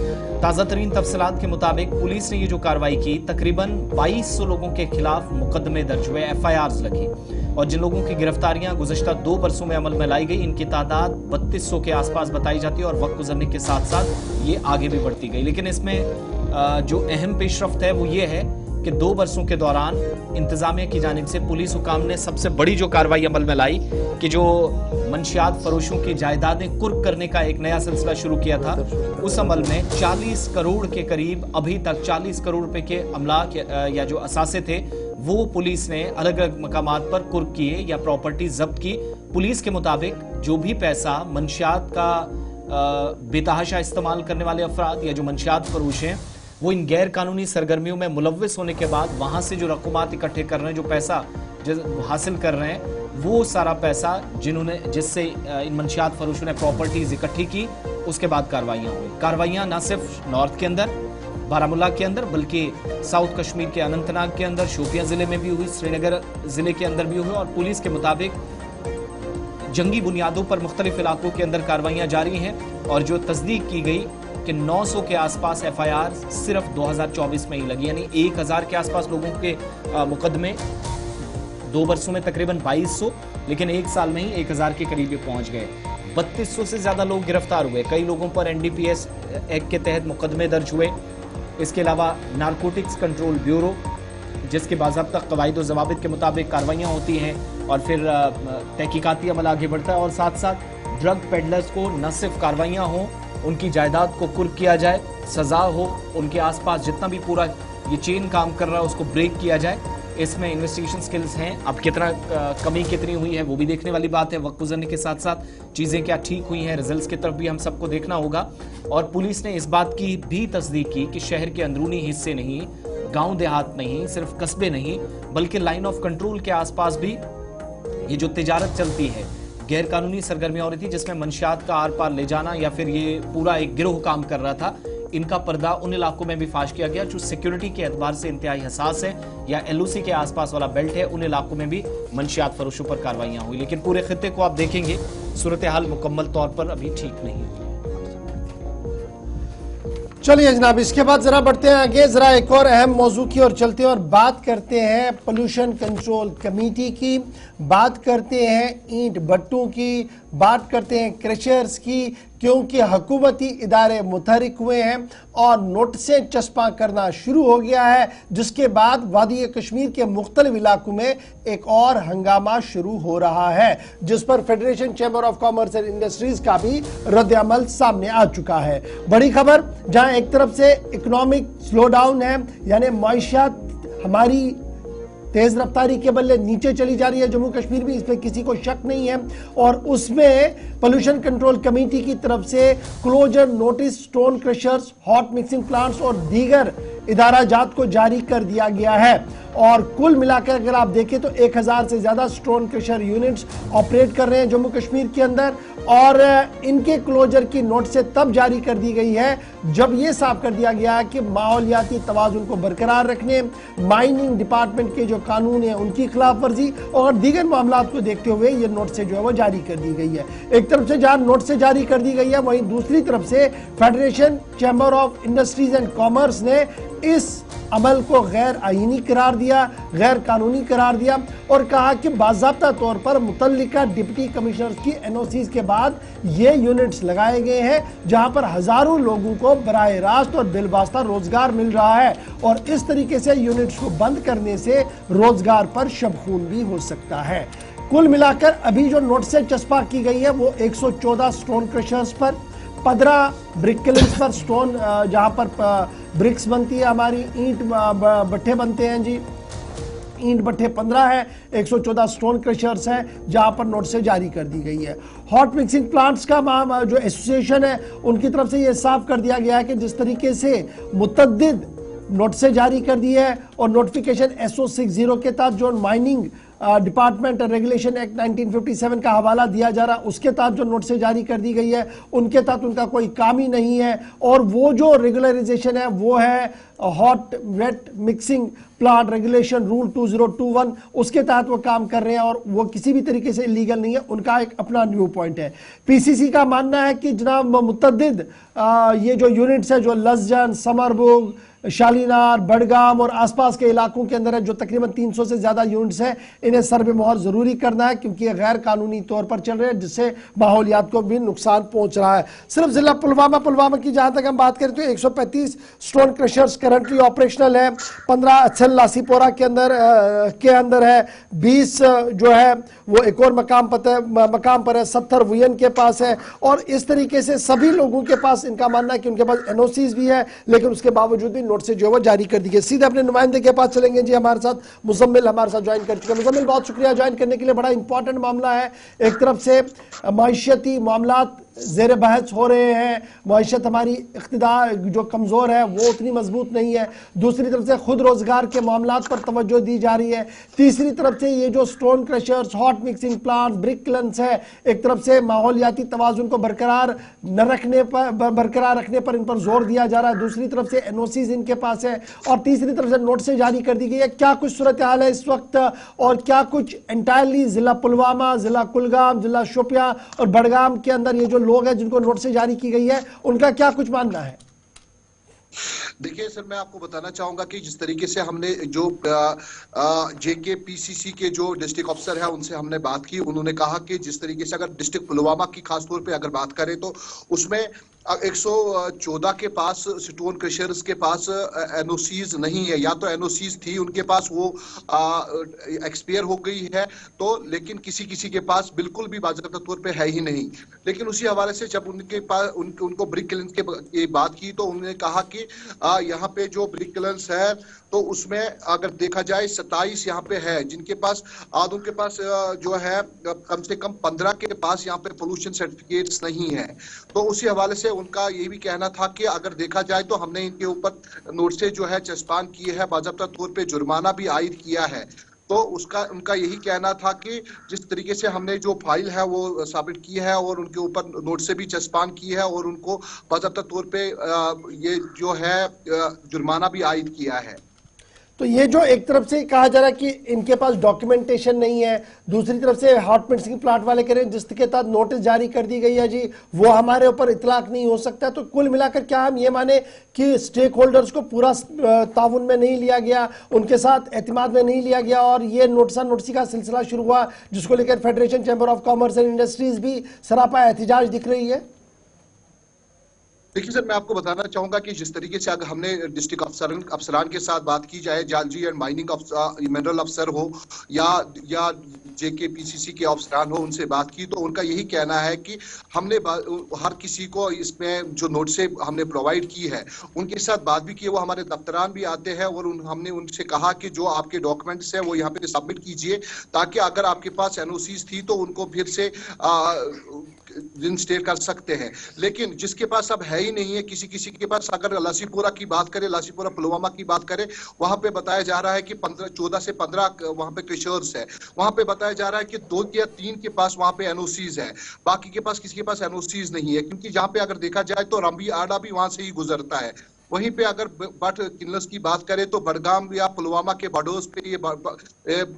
ताज़ा तरीन तफसीलात के मुताबिक पुलिस ने ये जो कार्रवाई की, तकरीबन 2200 लोगों के खिलाफ मुकदमे दर्ज हुए, FIRs लगी और जिन लोगों की गिरफ्तारियां गुज़श्ता 2 वर्षों में अमल में लाई गई, इनकी तादाद 3200 के आसपास बताई जाती है और वक्त गुजरने के साथ साथ ये आगे भी बढ़ती गई। लेकिन इसमें जो अहम पेशरफ्त है वो ये है कि 2 वर्षों के दौरान इंतजामिया की जानिब से पुलिस हुकाम ने सबसे बड़ी जो कार्रवाई अमल में लाई कि जो मंशियात फरोशों की जायदादें कुर्क करने का एक नया सिलसिला शुरू किया था, उस अमल में 40 करोड़ के करीब, अभी तक 40 करोड़ रुपए के अमलाक या जो असासे थे वो पुलिस ने अलग अलग मकामात पर कुर्क किए या प्रॉपर्टी जब्त की। पुलिस के मुताबिक जो भी पैसा मंशियात का बेतहाशा इस्तेमाल करने वाले अफराद या जो मंशियात फरोश हैं वो इन गैर कानूनी सरगर्मियों में मुलव्विस होने के बाद वहां से जो रकूमात इकट्ठे कर रहे हैं, जो पैसा हासिल कर रहे हैं, वो सारा पैसा जिससे इन मंशियात फरोशों ने प्रॉपर्टीज इकट्ठी की, उसके बाद कार्रवाइयां हुई। कार्रवाइयां न सिर्फ नॉर्थ के अंदर, बारामुल्ला के अंदर, बल्कि साउथ कश्मीर के अनंतनाग के अंदर, शोपियां जिले में भी हुई, श्रीनगर जिले के अंदर भी हुई और पुलिस के मुताबिक जंगी बुनियादों पर मुख्तलिफ इलाकों के अंदर कार्रवाइयां जारी हैं और जो तस्दीक की गई कि 900 के आसपास FIR सिर्फ 2024 में ही लगी, यानी 1000 के आसपास लोगों के मुकदमे 2 वर्षों में तकरीबन 2200, लेकिन 1 साल में ही 1000 के करीब ये पहुंच गए। 3200 से ज्यादा लोग गिरफ्तार हुए, कई लोगों पर NDPS एक्ट के तहत मुकदमे दर्ज हुए। इसके अलावा नारकोटिक्स कंट्रोल ब्यूरो, जिसके बाज़ाब्ता क़वाइद व ज़वाबित के मुताबिक कार्रवाइयाँ होती हैं और फिर तहकीकाती अमल आगे बढ़ता है और साथ साथ ड्रग पेडलर्स को न सिर्फ कार्रवाइयाँ हों, उनकी जायदाद को कुर्क किया जाए, सज़ा हो, उनके आसपास जितना भी पूरा ये चेन काम कर रहा है उसको ब्रेक किया जाए इसमें इन्वेस्टिगेशन स्किल्स हैं। अब कितना कमी कितनी हुई है वो भी देखने वाली बात है। वक्त गुजरने के साथ साथ चीज़ें क्या ठीक हुई हैं, रिजल्ट्स की तरफ भी हम सबको देखना होगा। और पुलिस ने इस बात की भी तस्दीक की कि शहर के अंदरूनी हिस्से नहीं, गांव देहात नहीं, सिर्फ कस्बे नहीं, बल्कि लाइन ऑफ कंट्रोल के आसपास भी ये जो तिजारत चलती है, गैर कानूनी सरगर्मियां हो रही थी, जिसमें मंशियात का आर पार ले जाना या फिर ये पूरा एक गिरोह काम कर रहा था, इनका पर्दा उन इलाकों में भी फाश किया गया जो सिक्योरिटी के एतबार से इंतहाई हसास है, या एलओसी के आसपास वाला बेल्ट है, उन इलाकों में भी मंशियात फरोशों पर कार्रवाइयां हुई। लेकिन पूरे खित्ते को आप देखेंगे, सूरत हाल मुकम्मल तौर पर अभी ठीक नहीं है। चलिए जनाब, इसके बाद जरा बढ़ते हैं आगे, जरा एक और अहम मौजू की ओर चलते हैं और बात करते हैं पोल्यूशन कंट्रोल कमेटी की, बात करते हैं ईंट भट्टों की, बात करते हैं क्रशर्स की, क्योंकि हुकूमती इदारे मुतहरिक हुए हैं और नोटिसें चस्पा करना शुरू हो गया है, जिसके बाद वादी कश्मीर के मुख्तलिफ इलाकों में एक और हंगामा शुरू हो रहा है, जिस पर federation chamber of commerce and industries का भी रद्द-ए-अमल सामने आ चुका है। बड़ी खबर, जहां एक तरफ से इकोनॉमिक स्लो डाउन है, यानी माइशत हमारी तेज रफ्तारी के बदले नीचे चली जा रही है जम्मू कश्मीर में, इसमें किसी को शक नहीं है, और उसमें पोल्यूशन कंट्रोल कमेटी की तरफ से closure notice stone crushers, hot mixing plants और दीगर इदारा जात को जारी कर दिया गया है। और कुल मिलाकर अगर आप देखें तो 1000 से ज्यादा स्टोन क्रशर यूनिट्स ऑपरेट कर रहे हैं जम्मू कश्मीर के अंदर, और इनके क्लोजर की नोटिस तब जारी कर दी गई है जब यह साफ कर दिया गया है कि माहौलियाती तवाजुन को बरकरार रखने, माइनिंग डिपार्टमेंट के जो कानून है उनकी खिलाफ वर्जी और दीगर मामला को देखते हुए ये नोटिस जो है वो जारी कर दी गई है। एक तरफ से जहां नोटिस जारी कर दी गई है, वहीं दूसरी तरफ से federation chamber of industries and commerce ने इस अमल को गैर आईनी करार दिया, गैर कानूनी करार दिया और कहा कि बाज़ाब्ता तौर पर मुतल्लिका डिप्टी कमिश्नर्स की एनओसीज के बाद ये यूनिट्स लगाए गए हैं, जहां पर हजारों लोगों को बराह रास्त और बिलवास्ता रोजगार मिल रहा है, और इस तरीके से यूनिट्स को बंद करने से रोजगार पर शबखून भी हो सकता है। कुल मिलाकर अभी जो नोटिस चस्पा की गई है वो 114 स्टोन क्रशर्स पर, 15 ब्रिक किलिंग्स पर, स्टोन जहां पर ब्रिक्स बनती है, हमारी ईंट भट्ठे बनते हैं जी, ईंट भट्ठे 15 है, 114 स्टोन क्रशर्स हैं जहां पर नोटिस जारी कर दी गई है। हॉट मिक्सिंग प्लांट्स का जो एसोसिएशन है उनकी तरफ से यह साफ कर दिया गया है कि जिस तरीके से मुतद्दिद नोटिस जारी कर दी है और नोटिफिकेशन SO60 के तहत जो माइनिंग डिपार्टमेंट रेगुलेशन एक्ट 1957 का हवाला दिया जा रहा, उसके तहत जो नोटिस जारी कर दी गई है उनके तहत उनका कोई काम ही नहीं है, और वो जो रेगुलराइजेशन है वो है hot wet mixing plant regulation rule 2021, उसके तहत वो काम कर रहे हैं और वो किसी भी तरीके से इलीगल नहीं है, उनका एक अपना न्यू पॉइंट है। पीसीसी का मानना है कि जनाब मुतद्दिद ये जो यूनिट्स है, जो लसजन, समरबुग, शालीनार, बडगाम और आसपास के इलाकों के अंदर है, जो तकरीबन 300 से ज्यादा यूनिट्स हैं, इन्हें सरबे मोहर जरूरी करना है क्योंकि ये गैर कानूनी तौर पर चल रहे हैं, जिससे माहौलियात को भी नुकसान पहुंच रहा है। सिर्फ जिला पुलवामा की जहां तक हम बात करें तो 135 स्टोन क्रशर्स करंटली ऑपरेशनल है, 15 अच्छल लासीपोरा के अंदर है, 20 जो है वो एक और मकाम पर है, 70 वुयन के पास है, और इस तरीके से सभी लोगों के पास इनका मानना है कि उनके पास एनओसीज भी है, लेकिन उसके बावजूद भी नोटिस जो है वो जारी कर दी गई। सीधे अपने नुमाइंदे के पास चलेंगे जी, हमारे साथ मुजम्मिल हमारे साथ ज्वाइन कर चुके हैं। मुजम्मिल, बहुत शुक्रिया ज्वाइन करने के लिए। बड़ा इंपॉर्टेंट मामला है, एक तरफ से माइशती मामलात ज़ेर बहस हो रहे हैं, माइशत हमारी इक़्तिदार जो कमज़ोर है वो उतनी मजबूत नहीं है, दूसरी तरफ से खुद रोज़गार के मामलात पर तवज्जो दी जा रही है, तीसरी तरफ से ये जो stone crushers, hot mixing plant, brick kilns है, एक तरफ से माहौलियाती तवाज़ुन को बरकरार रखने पर इन पर जोर दिया जा रहा है, दूसरी तरफ से एनओसीज इनके पास है, और तीसरी तरफ से नोटिस जारी कर दी गई है। क्या कुछ सूरत हाल है इस वक्त, और क्या कुछ एंटायरली ज़िला पुलवामा, ज़िला कुलगाम, ज़िला शोपियां और बडगाम के अंदर ये जो लोग हैं जिनको नोटिस जारी की गई है, उनका क्या कुछ मानना है? देखिए सर, मैं आपको बताना चाहूंगा कि जिस तरीके से हमने जो जेके पीसीसी के जो डिस्ट्रिक्ट अफसर है उनसे हमने बात की, उन्होंने कहा कि जिस तरीके से अगर डिस्ट्रिक्ट पुलवामा की खासतौर पे अगर बात करें तो उसमें 114 के पास स्टोन क्रशर्स के पास एनओसीज नहीं है, या तो एनओसीज थी उनके पास वो एक्सपायर हो गई है, तो लेकिन किसी के पास बिल्कुल भी बाज़ाब्ता तौर पे है ही नहीं। लेकिन उसी हवाले से जब उनके पास उनको ब्रिक किलन्स की बात की तो उन्होंने कहा कि यहाँ पे जो ब्रिक किलन्स है तो उसमें अगर देखा जाए 27 यहाँ पे है जिनके पास आधों के पास जो है कम से कम 15 के पास यहाँ पे पोल्यूशन सर्टिफिकेट्स नहीं है। तो उसी हवाले से उनका ये भी कहना था कि अगर देखा जाए तो हमने इनके ऊपर नोटिस जो है चस्पान किए हैं, बाज़ाब्ता तौर पे जुर्माना भी आयद किया है। तो उनका यही कहना था कि जिस तरीके से हमने जो फाइल है वो सबमिट की है और उनके ऊपर नोटिस भी चस्पान की है और उनको बाज़ाब्ता तौर पे ये जो है जुर्माना भी आयद किया है। तो ये जो एक तरफ से कहा जा रहा है कि इनके पास डॉक्यूमेंटेशन नहीं है, दूसरी तरफ से हॉट मिक्सिंग प्लांट वाले कह रहे हैं जिसके तहत नोटिस जारी कर दी गई है जी वो हमारे ऊपर इतलाक नहीं हो सकता। तो कुल मिलाकर क्या हम ये माने कि स्टेक होल्डर्स को पूरा ताउन में नहीं लिया गया, उनके साथ एतमाद में नहीं लिया गया और ये नोटिसी का सिलसिला शुरू हुआ जिसको लेकर federation chamber of commerce and industries भी सरापा एहतिजाज दिख रही है? देखिए सर, मैं आपको बताना चाहूंगा कि जिस तरीके से अगर हमने डिस्ट्रिक्ट अफसरान के साथ बात की जाए, जालजी एंड माइनिंग मिनरल अफसर हो या JKPCC के अफसरान हो, उनसे बात की तो उनका यही कहना है कि हमने हर किसी को इसमें जो नोटिस हमने प्रोवाइड की है उनके साथ बात भी की, वो हमारे दफ्तरान भी आते हैं और हमने उनसे कहा कि जो आपके डॉक्यूमेंट्स है वो यहाँ पे सबमिट कीजिए ताकि अगर आपके पास NOCs थी तो उनको फिर से रिइंस्टेट कर सकते हैं। लेकिन जिसके पास अब है ही नहीं है, किसी के पास, अगर लासीपुरा की बात करें, लासीपुरा पुलवामा की बात करें, वहां पे बताया जा रहा है कि 14 से 15 वहां पे क्रेशर्स है, वहां पे बताया जा रहा है कि 2 या 3 के पास वहां पे NOCs है, बाकी के पास किसी के पास NOCs नहीं है। क्योंकि जहां पे अगर देखा जाए तो रंबी आड़ा भी वहां से ही गुजरता है। वहीं पे अगर बट किन्नस की बात करें तो बडगाम या पुलवामा के बॉर्डर्स पे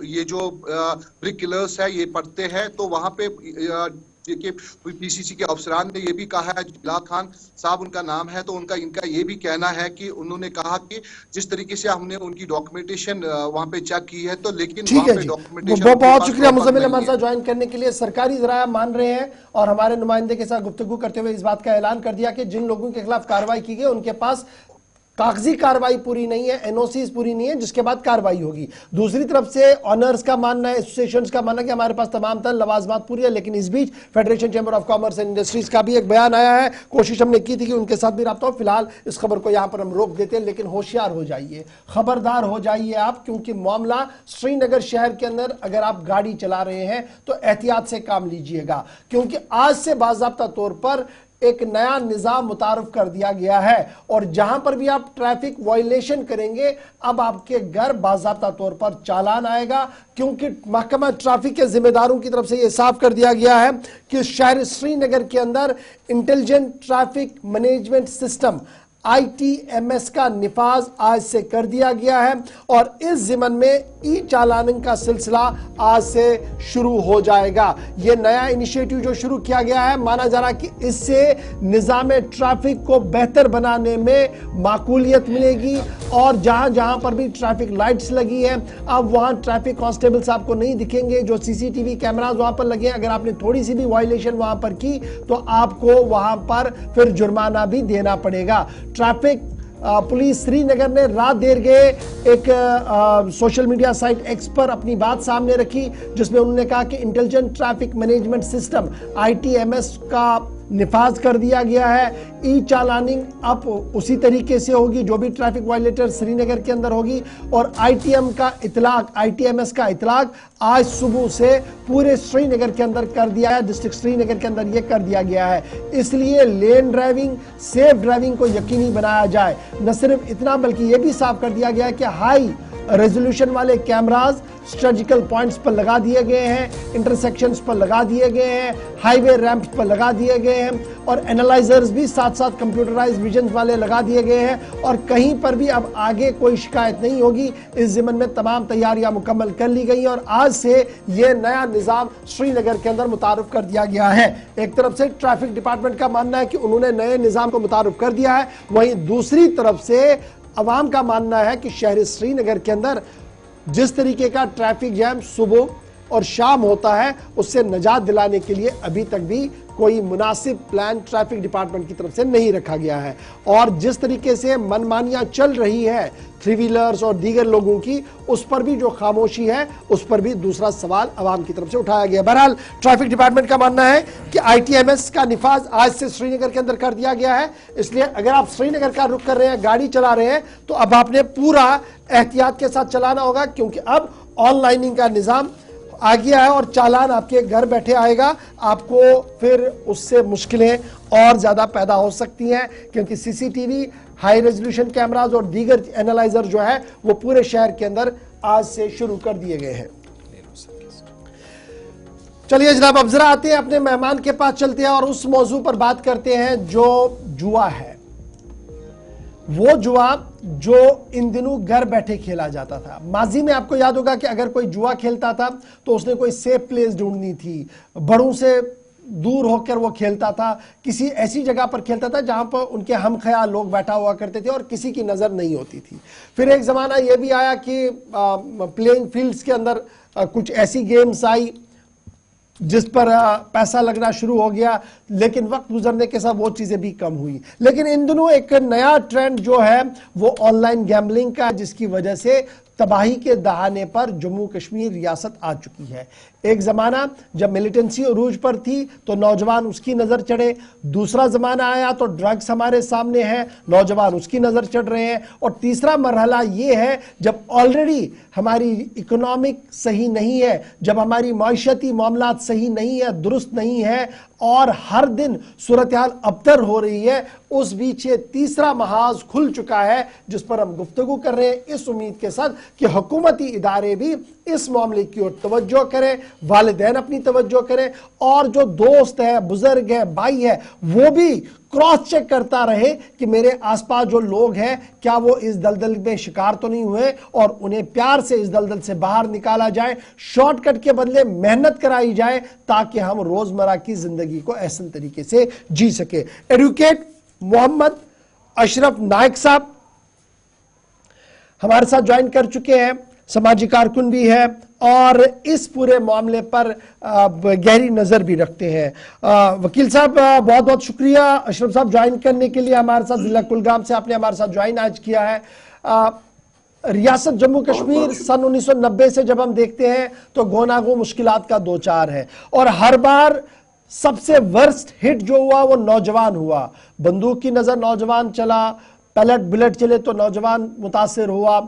ये जो ब्रिक किलर्स है ये पड़ते हैं। तो वहां पे के PCC के अफसरान ने ये भी कहा है, जिला खान साहब उनका नाम है, तो इनका ये भी कहना है कि उन्होंने कहा कि जिस तरीके से हमने उनकी डॉक्यूमेंटेशन वहां पे चेक की है तो लेकिन वहां पे डॉक्यूमेंटेशन बहुत शुक्रिया मुज़म्मिल हमारे साथ ज्वाइन करने के लिए। सरकारी ज़राया मान रहे हैं और हमारे नुमाइंदे के साथ गुफ्तगू करते हुए इस बात का ऐलान कर दिया कि जिन लोगों के खिलाफ कार्रवाई की गई उनके पास कागजी कार्रवाई पूरी नहीं है, NOCs पूरी नहीं है, जिसके बाद कार्रवाई होगी। दूसरी तरफ से ऑनर्स का मानना है, एसोसिएशंस का मानना है कि हमारे पास तमाम तर लवाजमात पूरी है। लेकिन इस बीच federation chamber of commerce and industries का भी एक बयान आया है। कोशिश हमने की थी कि उनके साथ भी रब्ता हो, फिलहाल इस खबर को यहां पर हम रोक देते हैं। लेकिन होशियार हो जाइए, खबरदार हो जाइए आप, क्योंकि मामला श्रीनगर शहर के अंदर अगर आप गाड़ी चला रहे हैं तो एहतियात से काम लीजिएगा, क्योंकि आज से बाज़ाब्ता तौर पर एक नया निजाम मुतारफ कर दिया गया है और जहां पर भी आप ट्रैफिक वायलेशन करेंगे अब आपके घर बाज़ाब्ता तौर पर चालान आएगा। क्योंकि महकमा ट्रैफिक के जिम्मेदारों की तरफ से यह साफ कर दिया गया है कि शहर श्रीनगर के अंदर intelligent traffic management system ITMS का निफाज आज से कर दिया गया है और इस जिमन में चालानिंग का सिलसिला आज से शुरू हो जाएगा। यह नया इनिशिएटिव जो शुरू किया गया है, माना जा रहा है कि इससे निज़ाम ट्रैफिक को बेहतर बनाने में माकूलियत मिलेगी और जहां जहां पर भी ट्रैफिक लाइट्स लगी है अब वहां ट्रैफिक कांस्टेबल्स आपको नहीं दिखेंगे, जो CCTV कैमराज वहां पर लगे हैं, अगर आपने थोड़ी सी भी वायलेशन वहां पर की तो आपको वहां पर फिर जुर्माना भी देना पड़ेगा। ट्रैफिक पुलिस श्रीनगर ने रात देर गए एक सोशल मीडिया साइट X पर अपनी बात सामने रखी, जिसमें उन्होंने कहा कि intelligent traffic management system ITMS का निफाज कर दिया गया है। चालानिंग अब उसी तरीके से होगी जो भी ट्रैफिक वायलेटर श्रीनगर के अंदर होगी और ITMS का इतलाक आज सुबह से पूरे श्रीनगर के अंदर कर दिया है, डिस्ट्रिक्ट श्रीनगर के अंदर यह कर दिया गया है। इसलिए लेन ड्राइविंग, सेफ ड्राइविंग को यकीनी बनाया जाए। न सिर्फ इतना बल्कि यह भी साफ कर दिया गया है कि हाई रेजोल्यूशन वाले कैमराज स्ट्रेटेजिकल पॉइंट्स पर लगा दिए गए हैं, इंटरसेक्शंस पर लगा दिए गए हैं, हाईवे रैंप्स पर लगा दिए गए हैं और एनालाइजर्स भी साथ साथ कंप्यूटराइज्ड विजन वाले लगा दिए गए हैं और कहीं पर भी अब आगे कोई शिकायत नहीं होगी। इस जिम्मन में तमाम तैयारियां मुकम्मल कर ली गई और आज से यह नया निज़ाम श्रीनगर के अंदर मुतारफ कर दिया गया है। एक तरफ से ट्रैफिक डिपार्टमेंट का मानना है कि उन्होंने नए निज़ाम को मुतारफ कर दिया है, वहीं दूसरी तरफ से अवाम का मानना है कि शहर श्रीनगर के अंदर जिस तरीके का ट्रैफिक जैम सुबह और शाम होता है उससे निजात दिलाने के लिए अभी तक भी कोई मुनासिब प्लान ट्रैफिक डिपार्टमेंट की तरफ से नहीं रखा गया है। और जिस तरीके से मनमानियां चल रही है थ्री व्हीलर्स और दीगर लोगों की, उस पर भी जो खामोशी है उस पर भी दूसरा सवाल आवाम की तरफ से उठाया गया। बहरहाल ट्रैफिक डिपार्टमेंट का मानना है कि ITMS का निफाज आज से श्रीनगर के अंदर कर दिया गया है, इसलिए अगर आप श्रीनगर का रुख कर रहे हैं, गाड़ी चला रहे हैं, तो अब आपने पूरा एहतियात के साथ चलाना होगा, क्योंकि अब ऑनलाइनिंग का निजाम आ गया है और चालान आपके घर बैठे आएगा। आपको फिर उससे मुश्किलें और ज्यादा पैदा हो सकती हैं, क्योंकि CCTV, हाई रेजोल्यूशन कैमराज और दीगर एनालाइजर जो है वो पूरे शहर के अंदर आज से शुरू कर दिए गए हैं। चलिए जनाब, अब जरा आते हैं अपने मेहमान के पास, चलते हैं और उस मौजू पर बात करते हैं जो जुआ है। वो जुआ जो इन दिनों घर बैठे खेला जाता था। माजी में आपको याद होगा कि अगर कोई जुआ खेलता था तो उसने कोई सेफ प्लेस ढूंढनी थी, बड़ों से दूर होकर वो खेलता था, किसी ऐसी जगह पर खेलता था जहां पर उनके हम ख्याल लोग बैठा हुआ करते थे और किसी की नजर नहीं होती थी। फिर एक जमाना यह भी आया कि प्लेइंग फील्ड्स के अंदर कुछ ऐसी गेम्स आई जिस पर पैसा लगना शुरू हो गया, लेकिन वक्त गुजरने के साथ वो चीजें भी कम हुई। लेकिन इन दिनों एक नया ट्रेंड जो है वो ऑनलाइन गैम्बलिंग का, जिसकी वजह से तबाही के दहाने पर जम्मू कश्मीर रियासत आ चुकी है। एक जमाना जब मिलिटेंसी उरूज पर थी तो नौजवान उसकी नजर चढ़े, दूसरा जमाना आया तो ड्रग्स हमारे सामने है, नौजवान उसकी नजर चढ़ रहे हैं, और तीसरा मरहला ये है जब ऑलरेडी हमारी इकोनॉमिक सही नहीं है, जब हमारी माशती मामलात सही नहीं है, दुरुस्त नहीं है और हर दिन सूरत हाल अबतर हो रही है, उस बीच ये तीसरा महाज खुल चुका है जिस पर हम गुफ्तगू कर रहे हैं, इस उम्मीद के साथ कि हुकूमती इदारे भी इस मामले की ओर तवज्जो करें, वालिदैन अपनी तवज्जो करें, और जो दोस्त है, बुजुर्ग है, भाई है, वो भी क्रॉस चेक करता रहे कि मेरे आसपास जो लोग हैं क्या वो इस दलदल में शिकार तो नहीं हुए, और उन्हें प्यार से इस दलदल से बाहर निकाला जाए, शॉर्टकट के बदले मेहनत कराई जाए ताकि हम रोजमर्रा की जिंदगी को ऐसे तरीके से जी सके। एडवोकेट मोहम्मद अशरफ नाइक साहब हमारे साथ ज्वाइन कर चुके हैं, समाजी कारकुन भी है और इस पूरे मामले पर गहरी नजर भी रखते हैं। वकील साहब बहुत बहुत शुक्रिया अशरफ साहब ज्वाइन करने के लिए हमारे साथ। जिला कुलगाम से आपने हमारे साथ ज्वाइन आज किया है। रियासत जम्मू कश्मीर सन 1990 से जब हम देखते हैं तो गोनागो मुश्किलात का दो चार है, और हर बार सबसे वर्स्ट हिट जो हुआ वो नौजवान हुआ। बंदूक की नजर नौजवान चला, पैलेट बुलेट चले तो नौजवान मुतासिर हुआ,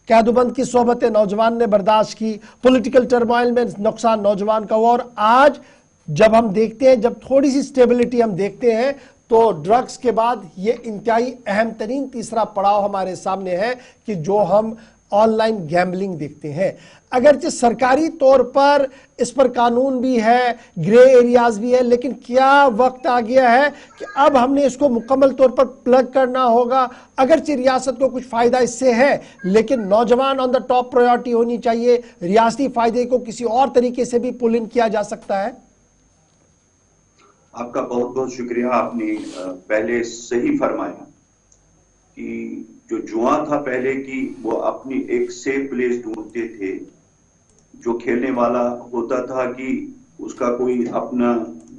कैदुबंद की सोहबतें नौजवान ने बर्दाश्त की, पॉलिटिकल टर्मोइल में नुकसान नौजवान का हुआ, और आज जब हम देखते हैं, जब थोड़ी सी स्टेबिलिटी हम देखते हैं, तो ड्रग्स के बाद ये इंतहाई अहम तरीन तीसरा पड़ाव हमारे सामने है कि जो हम ऑनलाइन गैम्बलिंग देखते हैं। अगरचे सरकारी तौर पर इस पर कानून भी है, ग्रे एरियाज भी है, लेकिन क्या वक्त आ गया है कि अब हमने इसको मुकम्मल तौर पर प्लग करना होगा। अगरचे रियासत को कुछ फायदा इससे है, लेकिन नौजवान ऑन द टॉप प्रायोरिटी होनी चाहिए। रियासती फायदे को किसी और तरीके से भी पुल इन किया जा सकता है। आपका बहुत बहुत शुक्रिया। आपने पहले सही फरमाया कि जो जुआ था पहले की, वो अपनी एक सेफ प्लेस ढूंढते थे। जो खेलने वाला होता था कि उसका कोई अपना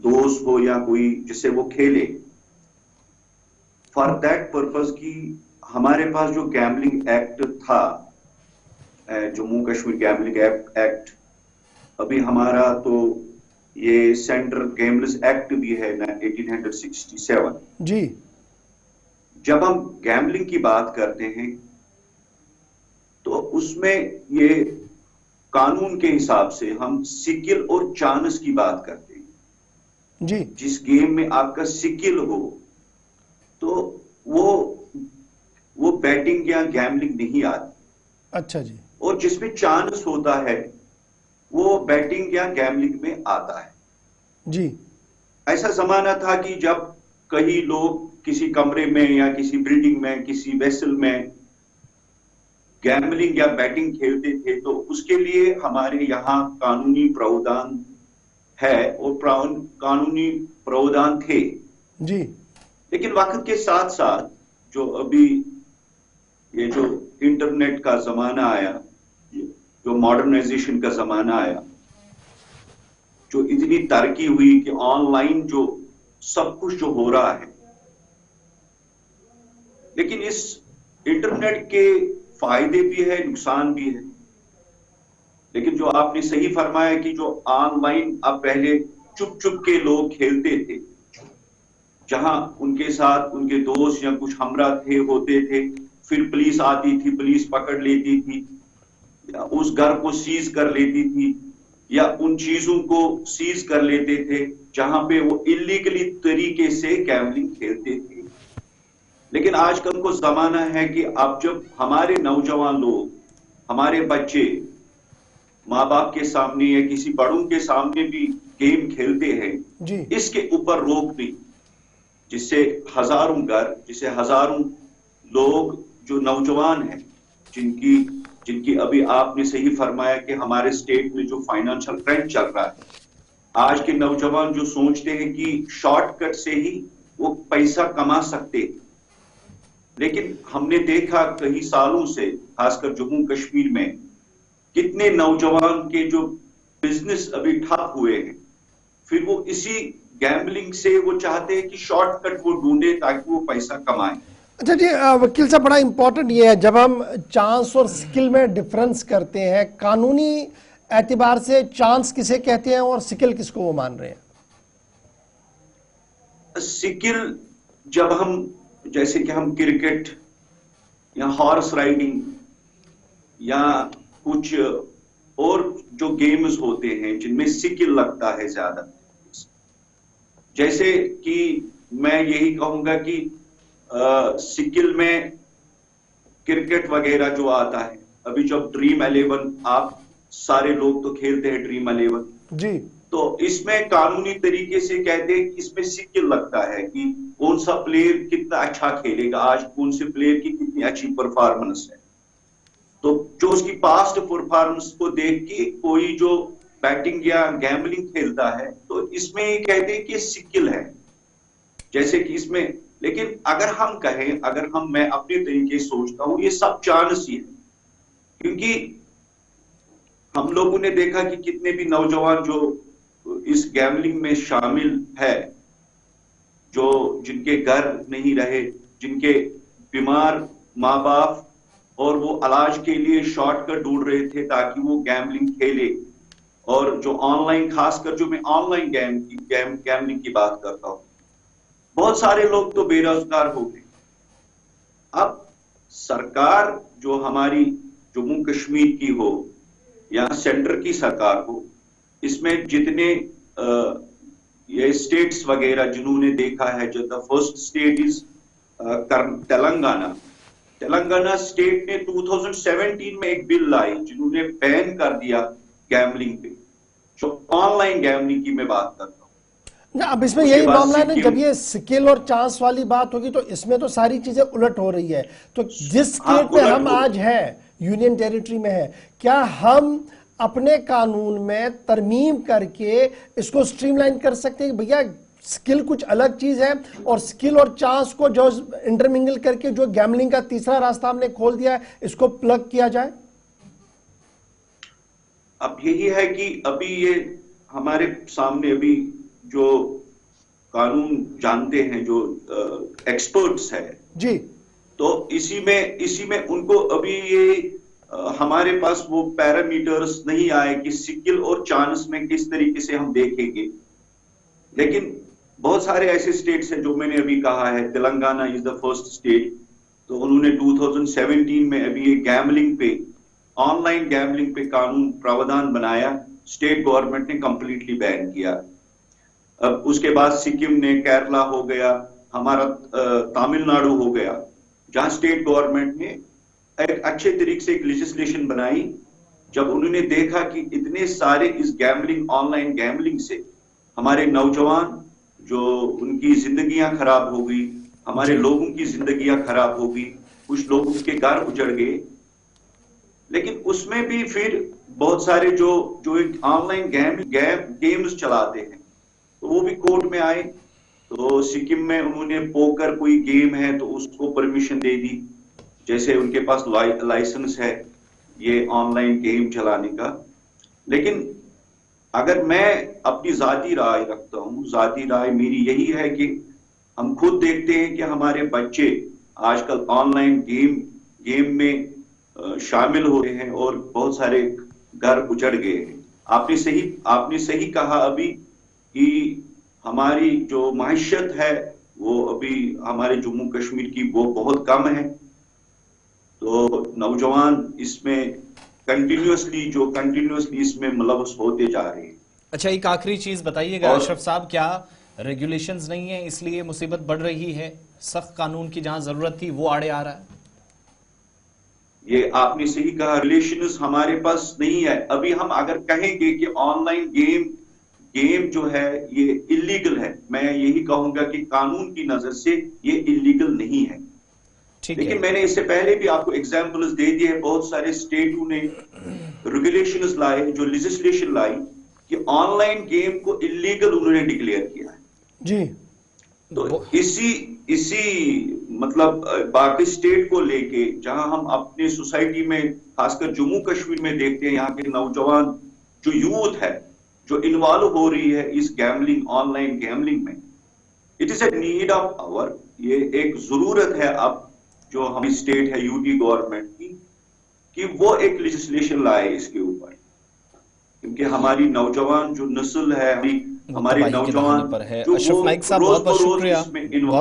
दोस्त हो या कोई जिससे वो खेले, फॉर दैट पर्पस की हमारे पास जो गैम्बलिंग एक्ट था, जम्मू कश्मीर गैम्बलिंग एक्ट, अभी हमारा तो ये सेंट्रल गैम्बलर्स एक्ट भी है 1867 जी। जब हम गैम्बलिंग की बात करते हैं तो उसमें ये कानून के हिसाब से हम स्किल और चांस की बात करते हैं जी। जिस गेम में आपका स्किल हो तो वो बैटिंग या गैम्बलिंग नहीं आती। अच्छा जी। और जिसमें चांस होता है वो बैटिंग या गैम्बलिंग में आता है जी। ऐसा जमाना था कि जब कई लोग किसी कमरे में या किसी बिल्डिंग में, किसी वेसल में गैम्बलिंग या बैटिंग खेलते थे, तो उसके लिए हमारे यहाँ कानूनी प्रावधान है और कानूनी प्रावधान थे जी। लेकिन वक्त के साथ साथ जो अभी ये जो इंटरनेट का जमाना आया, जो मॉडर्नाइजेशन का जमाना आया, जो इतनी तरक्की हुई कि ऑनलाइन जो सब कुछ जो हो रहा है, लेकिन इस इंटरनेट के फायदे भी है, नुकसान भी है। लेकिन जो आपने सही फरमाया कि जो ऑनलाइन अब पहले चुप चुप के लोग खेलते थे, जहां उनके साथ उनके दोस्त या कुछ हमरा थे होते थे, फिर पुलिस आती थी, पुलिस पकड़ लेती थी, उस घर को सीज कर लेती थी या उन चीजों को सीज कर लेते थे जहां पे वो इलीगली तरीके से गैम्बलिंग खेलते थे। लेकिन आजकल को जमाना है कि अब जब हमारे नौजवान लोग, हमारे बच्चे माँ बाप के सामने या किसी बड़ों के सामने भी गेम खेलते हैं जी। इसके ऊपर रोक नहीं, जिससे हजारों घर, जिससे हजारों लोग जो नौजवान हैं, जिनकी अभी आपने सही फरमाया कि हमारे स्टेट में जो फाइनेंशियल क्रंच चल रहा है, आज के नौजवान जो सोचते हैं कि शॉर्टकट से ही वो पैसा कमा सकते हैं। लेकिन हमने देखा कई सालों से, खासकर जम्मू कश्मीर में, कितने नौजवान के जो बिजनेस अभी ठप हुए हैं, फिर वो इसी गैम्बलिंग से वो चाहते हैं कि शॉर्टकट वो ढूंढे ताकि वो पैसा कमाएं। अच्छा जी, वकील साहब, बड़ा इंपॉर्टेंट ये है, जब हम चांस और स्किल में डिफरेंस करते हैं, कानूनी एतबार से चांस किसे कहते हैं और स्किल किसको वो मान रहे हैं? स्किल जब हम, जैसे कि हम क्रिकेट या हॉर्स राइडिंग या कुछ और जो गेम्स होते हैं जिनमें स्किल लगता है ज्यादा, जैसे कि मैं यही कहूंगा कि स्किल में क्रिकेट वगैरह जो आता है, अभी जब ड्रीम 11 आप सारे लोग तो खेलते हैं ड्रीम 11 जी, तो इसमें कानूनी तरीके से कहते हैं कि इसमें स्किल लगता है कि कौन सा प्लेयर कितना अच्छा खेलेगा, आज कौन से प्लेयर की कितनी अच्छी परफॉर्मेंस है। तो जो उसकी पास्ट परफॉर्मेंस को देख के कोई जो बैटिंग या गैम्बलिंग खेलता है तो इसमें ये कहते हैं कि स्किल है, जैसे कि इसमें। लेकिन अगर हम कहें, अगर मैं अपने तरीके से सोचता हूं, ये सब चांस ही है, क्योंकि हम लोगों ने देखा कि कितने भी नौजवान जो इस गैम्बलिंग में शामिल है, जो जिनके घर नहीं रहे, जिनके बीमार माँ बाप, और वो इलाज के लिए शॉर्टकट ढूंढ रहे थे ताकि वो गैम्बलिंग खेले, और जो ऑनलाइन, खासकर जो मैं ऑनलाइन गैम्बलिंग की बात करता हूं, बहुत सारे लोग तो बेरोजगार हो गए। अब सरकार जो हमारी जम्मू कश्मीर की हो या सेंटर की सरकार हो, इसमें जितने ये स्टेट्स वगैरह जिन्होंने देखा है, जो the first state is Telangana state ने 2017 में एक बिल लाई जिन्होंने बैन कर दिया गैम्बलिंग पे, जो ऑनलाइन गैम्बलिंग की मैं बात करता हूं ना। अब इसमें यही मामला है ना, जब ये स्किल और चांस वाली बात होगी तो इसमें तो सारी चीजें उलट हो रही है। तो जिस स्टेट में हम आज हैं, यूनियन टेरिटरी में है, क्या हम अपने कानून में तरमीम करके इसको स्ट्रीमलाइन कर सकते हैं कि भैया स्किल कुछ अलग चीज है और स्किल और चांस को जो इंटरमिंगल करके जो गैम्बलिंग का तीसरा रास्ता हमने खोल दिया है, इसको प्लग किया जाए? अब यही है कि अभी ये हमारे सामने अभी जो कानून जानते हैं, जो एक्सपर्ट्स है जी, तो इसी में उनको अभी ये हमारे पास वो पैरामीटर्स नहीं आए कि स्किल और चांस में किस तरीके से हम देखेंगे। लेकिन बहुत सारे ऐसे स्टेट्स हैं जो मैंने अभी कहा है, Telangana is the first state, तो उन्होंने 2017 में अभी ये गैम्बलिंग पे, ऑनलाइन गैम्बलिंग पे कानून प्रावधान बनाया, स्टेट गवर्नमेंट ने कंप्लीटली बैन किया। अब उसके बाद सिक्किम ने, केरला हो गया, हमारा तमिलनाडु हो गया, जहां स्टेट गवर्नमेंट ने एक अच्छे तरीके से एक लेजिस्लेशन बनाई। जब उन्होंने देखा कि इतने सारे इस गैम्बलिंग, ऑनलाइन गैम्बलिंग से हमारे नौजवान जो उनकी जिंदगियां खराब हो गई, हमारे लोगों की जिंदगियां खराब हो गई, कुछ लोगों के घर उजड़ गए। लेकिन उसमें भी फिर बहुत सारे जो एक ऑनलाइन गेम्स चलाते हैं तो वो भी कोर्ट में आए। तो सिक्किम में उन्होंने पोकर कोई गेम है तो उसको परमिशन दे दी, जैसे उनके पास लाइसेंस है ये ऑनलाइन गेम चलाने का। लेकिन अगर मैं अपनी जाती राय रखता हूं, जाती राय मेरी यही है कि हम खुद देखते हैं कि हमारे बच्चे आजकल ऑनलाइन गेम में शामिल हो रहे हैं और बहुत सारे घर उजड़ गए हैं। आपने सही कहा अभी कि हमारी जो माहिशत है वो अभी हमारे जम्मू कश्मीर की वो बहुत कम है, तो नौजवान इसमें कंटिन्यूसली इसमें मुलव्वस होते जा रहे हैं। अच्छा, एक आखिरी चीज बताइएगा अशरफ साहब, क्या रेगुलेशंस नहीं है इसलिए मुसीबत बढ़ रही है? सख्त कानून की जहां जरूरत थी वो आड़े आ रहा है? ये आपने सही कहा, रेगुलेशंस हमारे पास नहीं है। अभी हम अगर कहेंगे कि ऑनलाइन गेम जो है ये इलीगल है, मैं यही कहूंगा कि कानून की नजर से ये इलीगल नहीं है। लेकिन मैंने इससे पहले भी आपको एग्जांपल्स दे दिए हैं, बहुत सारे स्टेटों ने रेगुलेशंस लाए, जो लेजिस्लेशन लाई कि ऑनलाइन गेम को इलीगल उन्होंने डिक्लेयर किया है जी। तो इसी मतलब बाकी स्टेट को लेके जहां हम अपने सोसाइटी में खासकर जम्मू कश्मीर में देखते हैं, यहाँ के नौजवान जो यूथ है जो इन्वॉल्व हो रही है इस गैमलिंग, ऑनलाइन गैमलिंग में, it is a need of hour, ये एक जरूरत है अब जो हमारी स्टेट है यूटी गवर्नमेंट की कि वो एक लेजिस्लेशन लाए इसके ऊपर, क्योंकि हमारी नौजवान जो नस्ल है, हमारे नौजवान पर है। अशरफ नाइक साहब, बहुत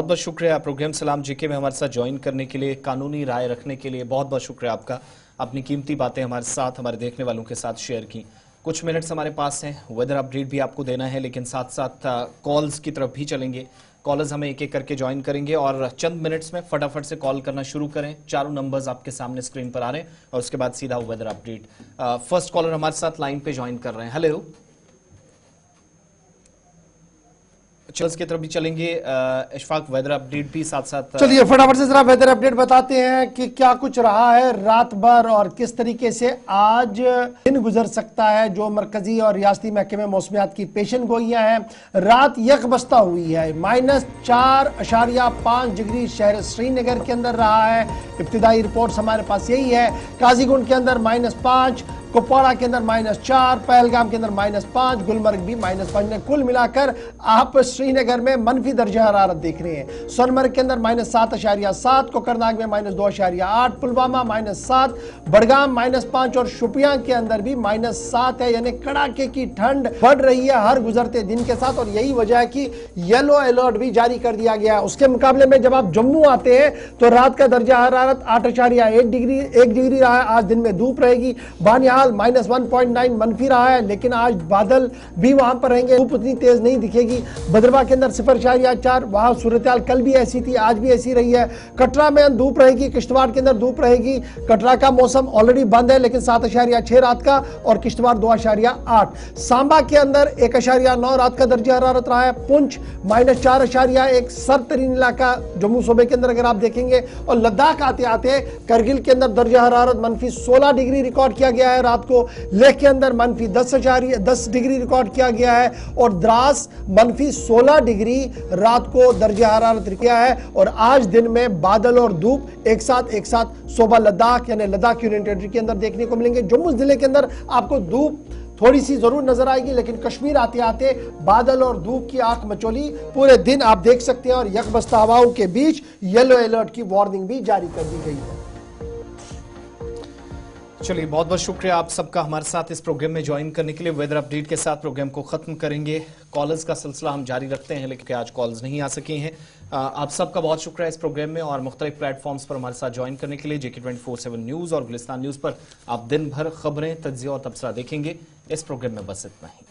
बहुत शुक्रिया प्रोग्राम सलाम जीके में हमारे साथ ज्वाइन करने के लिए, कानूनी राय रखने के लिए बहुत बहुत शुक्रिया आपका। अपनी कीमती बातें हमारे साथ, हमारे देखने वालों के साथ शेयर की। कुछ मिनट्स हमारे पास हैं, वेदर अपडेट भी आपको देना है, लेकिन साथ साथ कॉल्स की तरफ भी चलेंगे। कॉलर्स हमें एक एक करके ज्वाइन करेंगे और चंद मिनट्स में फटाफट से कॉल करना शुरू करें। चारों नंबर्स आपके सामने स्क्रीन पर आ रहे हैं और उसके बाद सीधा वेदर अपडेट। फर्स्ट कॉलर हमारे साथ लाइन पे ज्वाइन कर रहे हैं। हेलो, चल्स की तरफ भी चलेंगे। इशफाक, वेदर अपडेट भी साथ साथ चलिए फटाफट से जरा वेदर अपडेट बताते हैं कि क्या कुछ रहा है रात भर और किस तरीके से आज दिन गुजर सकता है। जो मरकजी और रियासती महकमे मौसमियात की पेशन गोइयां हैं, रात यकबस्ता हुई है। -4.5 डिग्री शहर श्रीनगर के अंदर रहा है। इब्तिदाई रिपोर्ट्स हमारे पास यही है। काजीगुंड के अंदर -5, कुपवाड़ा के अंदर -4, पहलगाम के अंदर -5, गुलमर्ग भी -5। कुल मिलाकर आप श्रीनगर में मनफी दर्जा हरारत देख रहे हैं। सोनमर्ग के अंदर -7.7, कोकरनाग में -2.8, पुलवामा -7, बड़गाम -5 और शुपियां के अंदर भी -7 है। यानी कड़ाके की ठंड बढ़ रही है हर गुजरते दिन के साथ और यही वजह है कि येलो अलर्ट भी जारी कर दिया गया। उसके मुकाबले में जब आप जम्मू आते हैं तो रात का दर्जा हरारत 8.1 डिग्री रहा है। आज दिन में धूप रहेगी। बानिहाल -1.9 मनफी रहा है, लेकिन आज बादल भी वहां पर रहेंगे, धूप उतनी तेज नहीं दिखेगी। भद्रवा के अंदर 0.4, वहां सूरत-ए-हाल कल भी ऐसी थी, आज भी ऐसी रही है। कटरा में धूप रहेगी, किश्तवाड़ के अंदर धूप रहेगी। कटरा का मौसम ऑलरेडी बंद है, लेकिन 7.6 रात का और किश्तवाड़ 2.8। सांबा के अंदर 1.9 रात का दर्जा हरारत रहा है। पुंछ -4.1, सर्दतरीन इलाका जम्मू सूबे के अंदर अगर आप देखेंगे। और लद्दाख आते आते करगिल के अंदर दर्जा हरारत -16 डिग्री रिकॉर्ड किया गया है रात को। लेह के अंदर -10 डिग्री रिकॉर्ड किया गया है और द्रास -16 डिग्री रात को दर्जा हरारत किया है। और आज दिन में बादल और धूप एक साथ सूबा लद्दाख यानी लद्दाख यूनियन टेरिटरी के अंदर देखने को मिलेंगे। जम्मू जिले के अंदर आपको धूप थोड़ी सी जरूर नजर आएगी, लेकिन कश्मीर आते आते बादल और धूप की आंख मचोली पूरे दिन आप देख सकते हैं। और यकबस्ता हवाओं के बीच येलो अलर्ट की वार्निंग भी जारी कर दी गई है। चलिए, बहुत बहुत शुक्रिया आप सबका हमारे साथ इस प्रोग्राम में ज्वाइन करने के लिए। वेदर अपडेट के साथ प्रोग्राम को खत्म करेंगे। कॉलर्स का सिलसिला हम जारी रखते हैं, लेकिन आज कॉल्स नहीं आ सकी हैं। आप सबका बहुत शुक्रिया इस प्रोग्राम में और मुख्तलिफ प्लेटफॉर्म्स पर हमारे साथ ज्वाइन करने के लिए। JK 24/7 न्यूज और गुलिस्तान न्यूज पर आप दिन भर खबरें, तज्जिया और तबसरा देखेंगे। इस प्रोग्राम में बस इतना ही।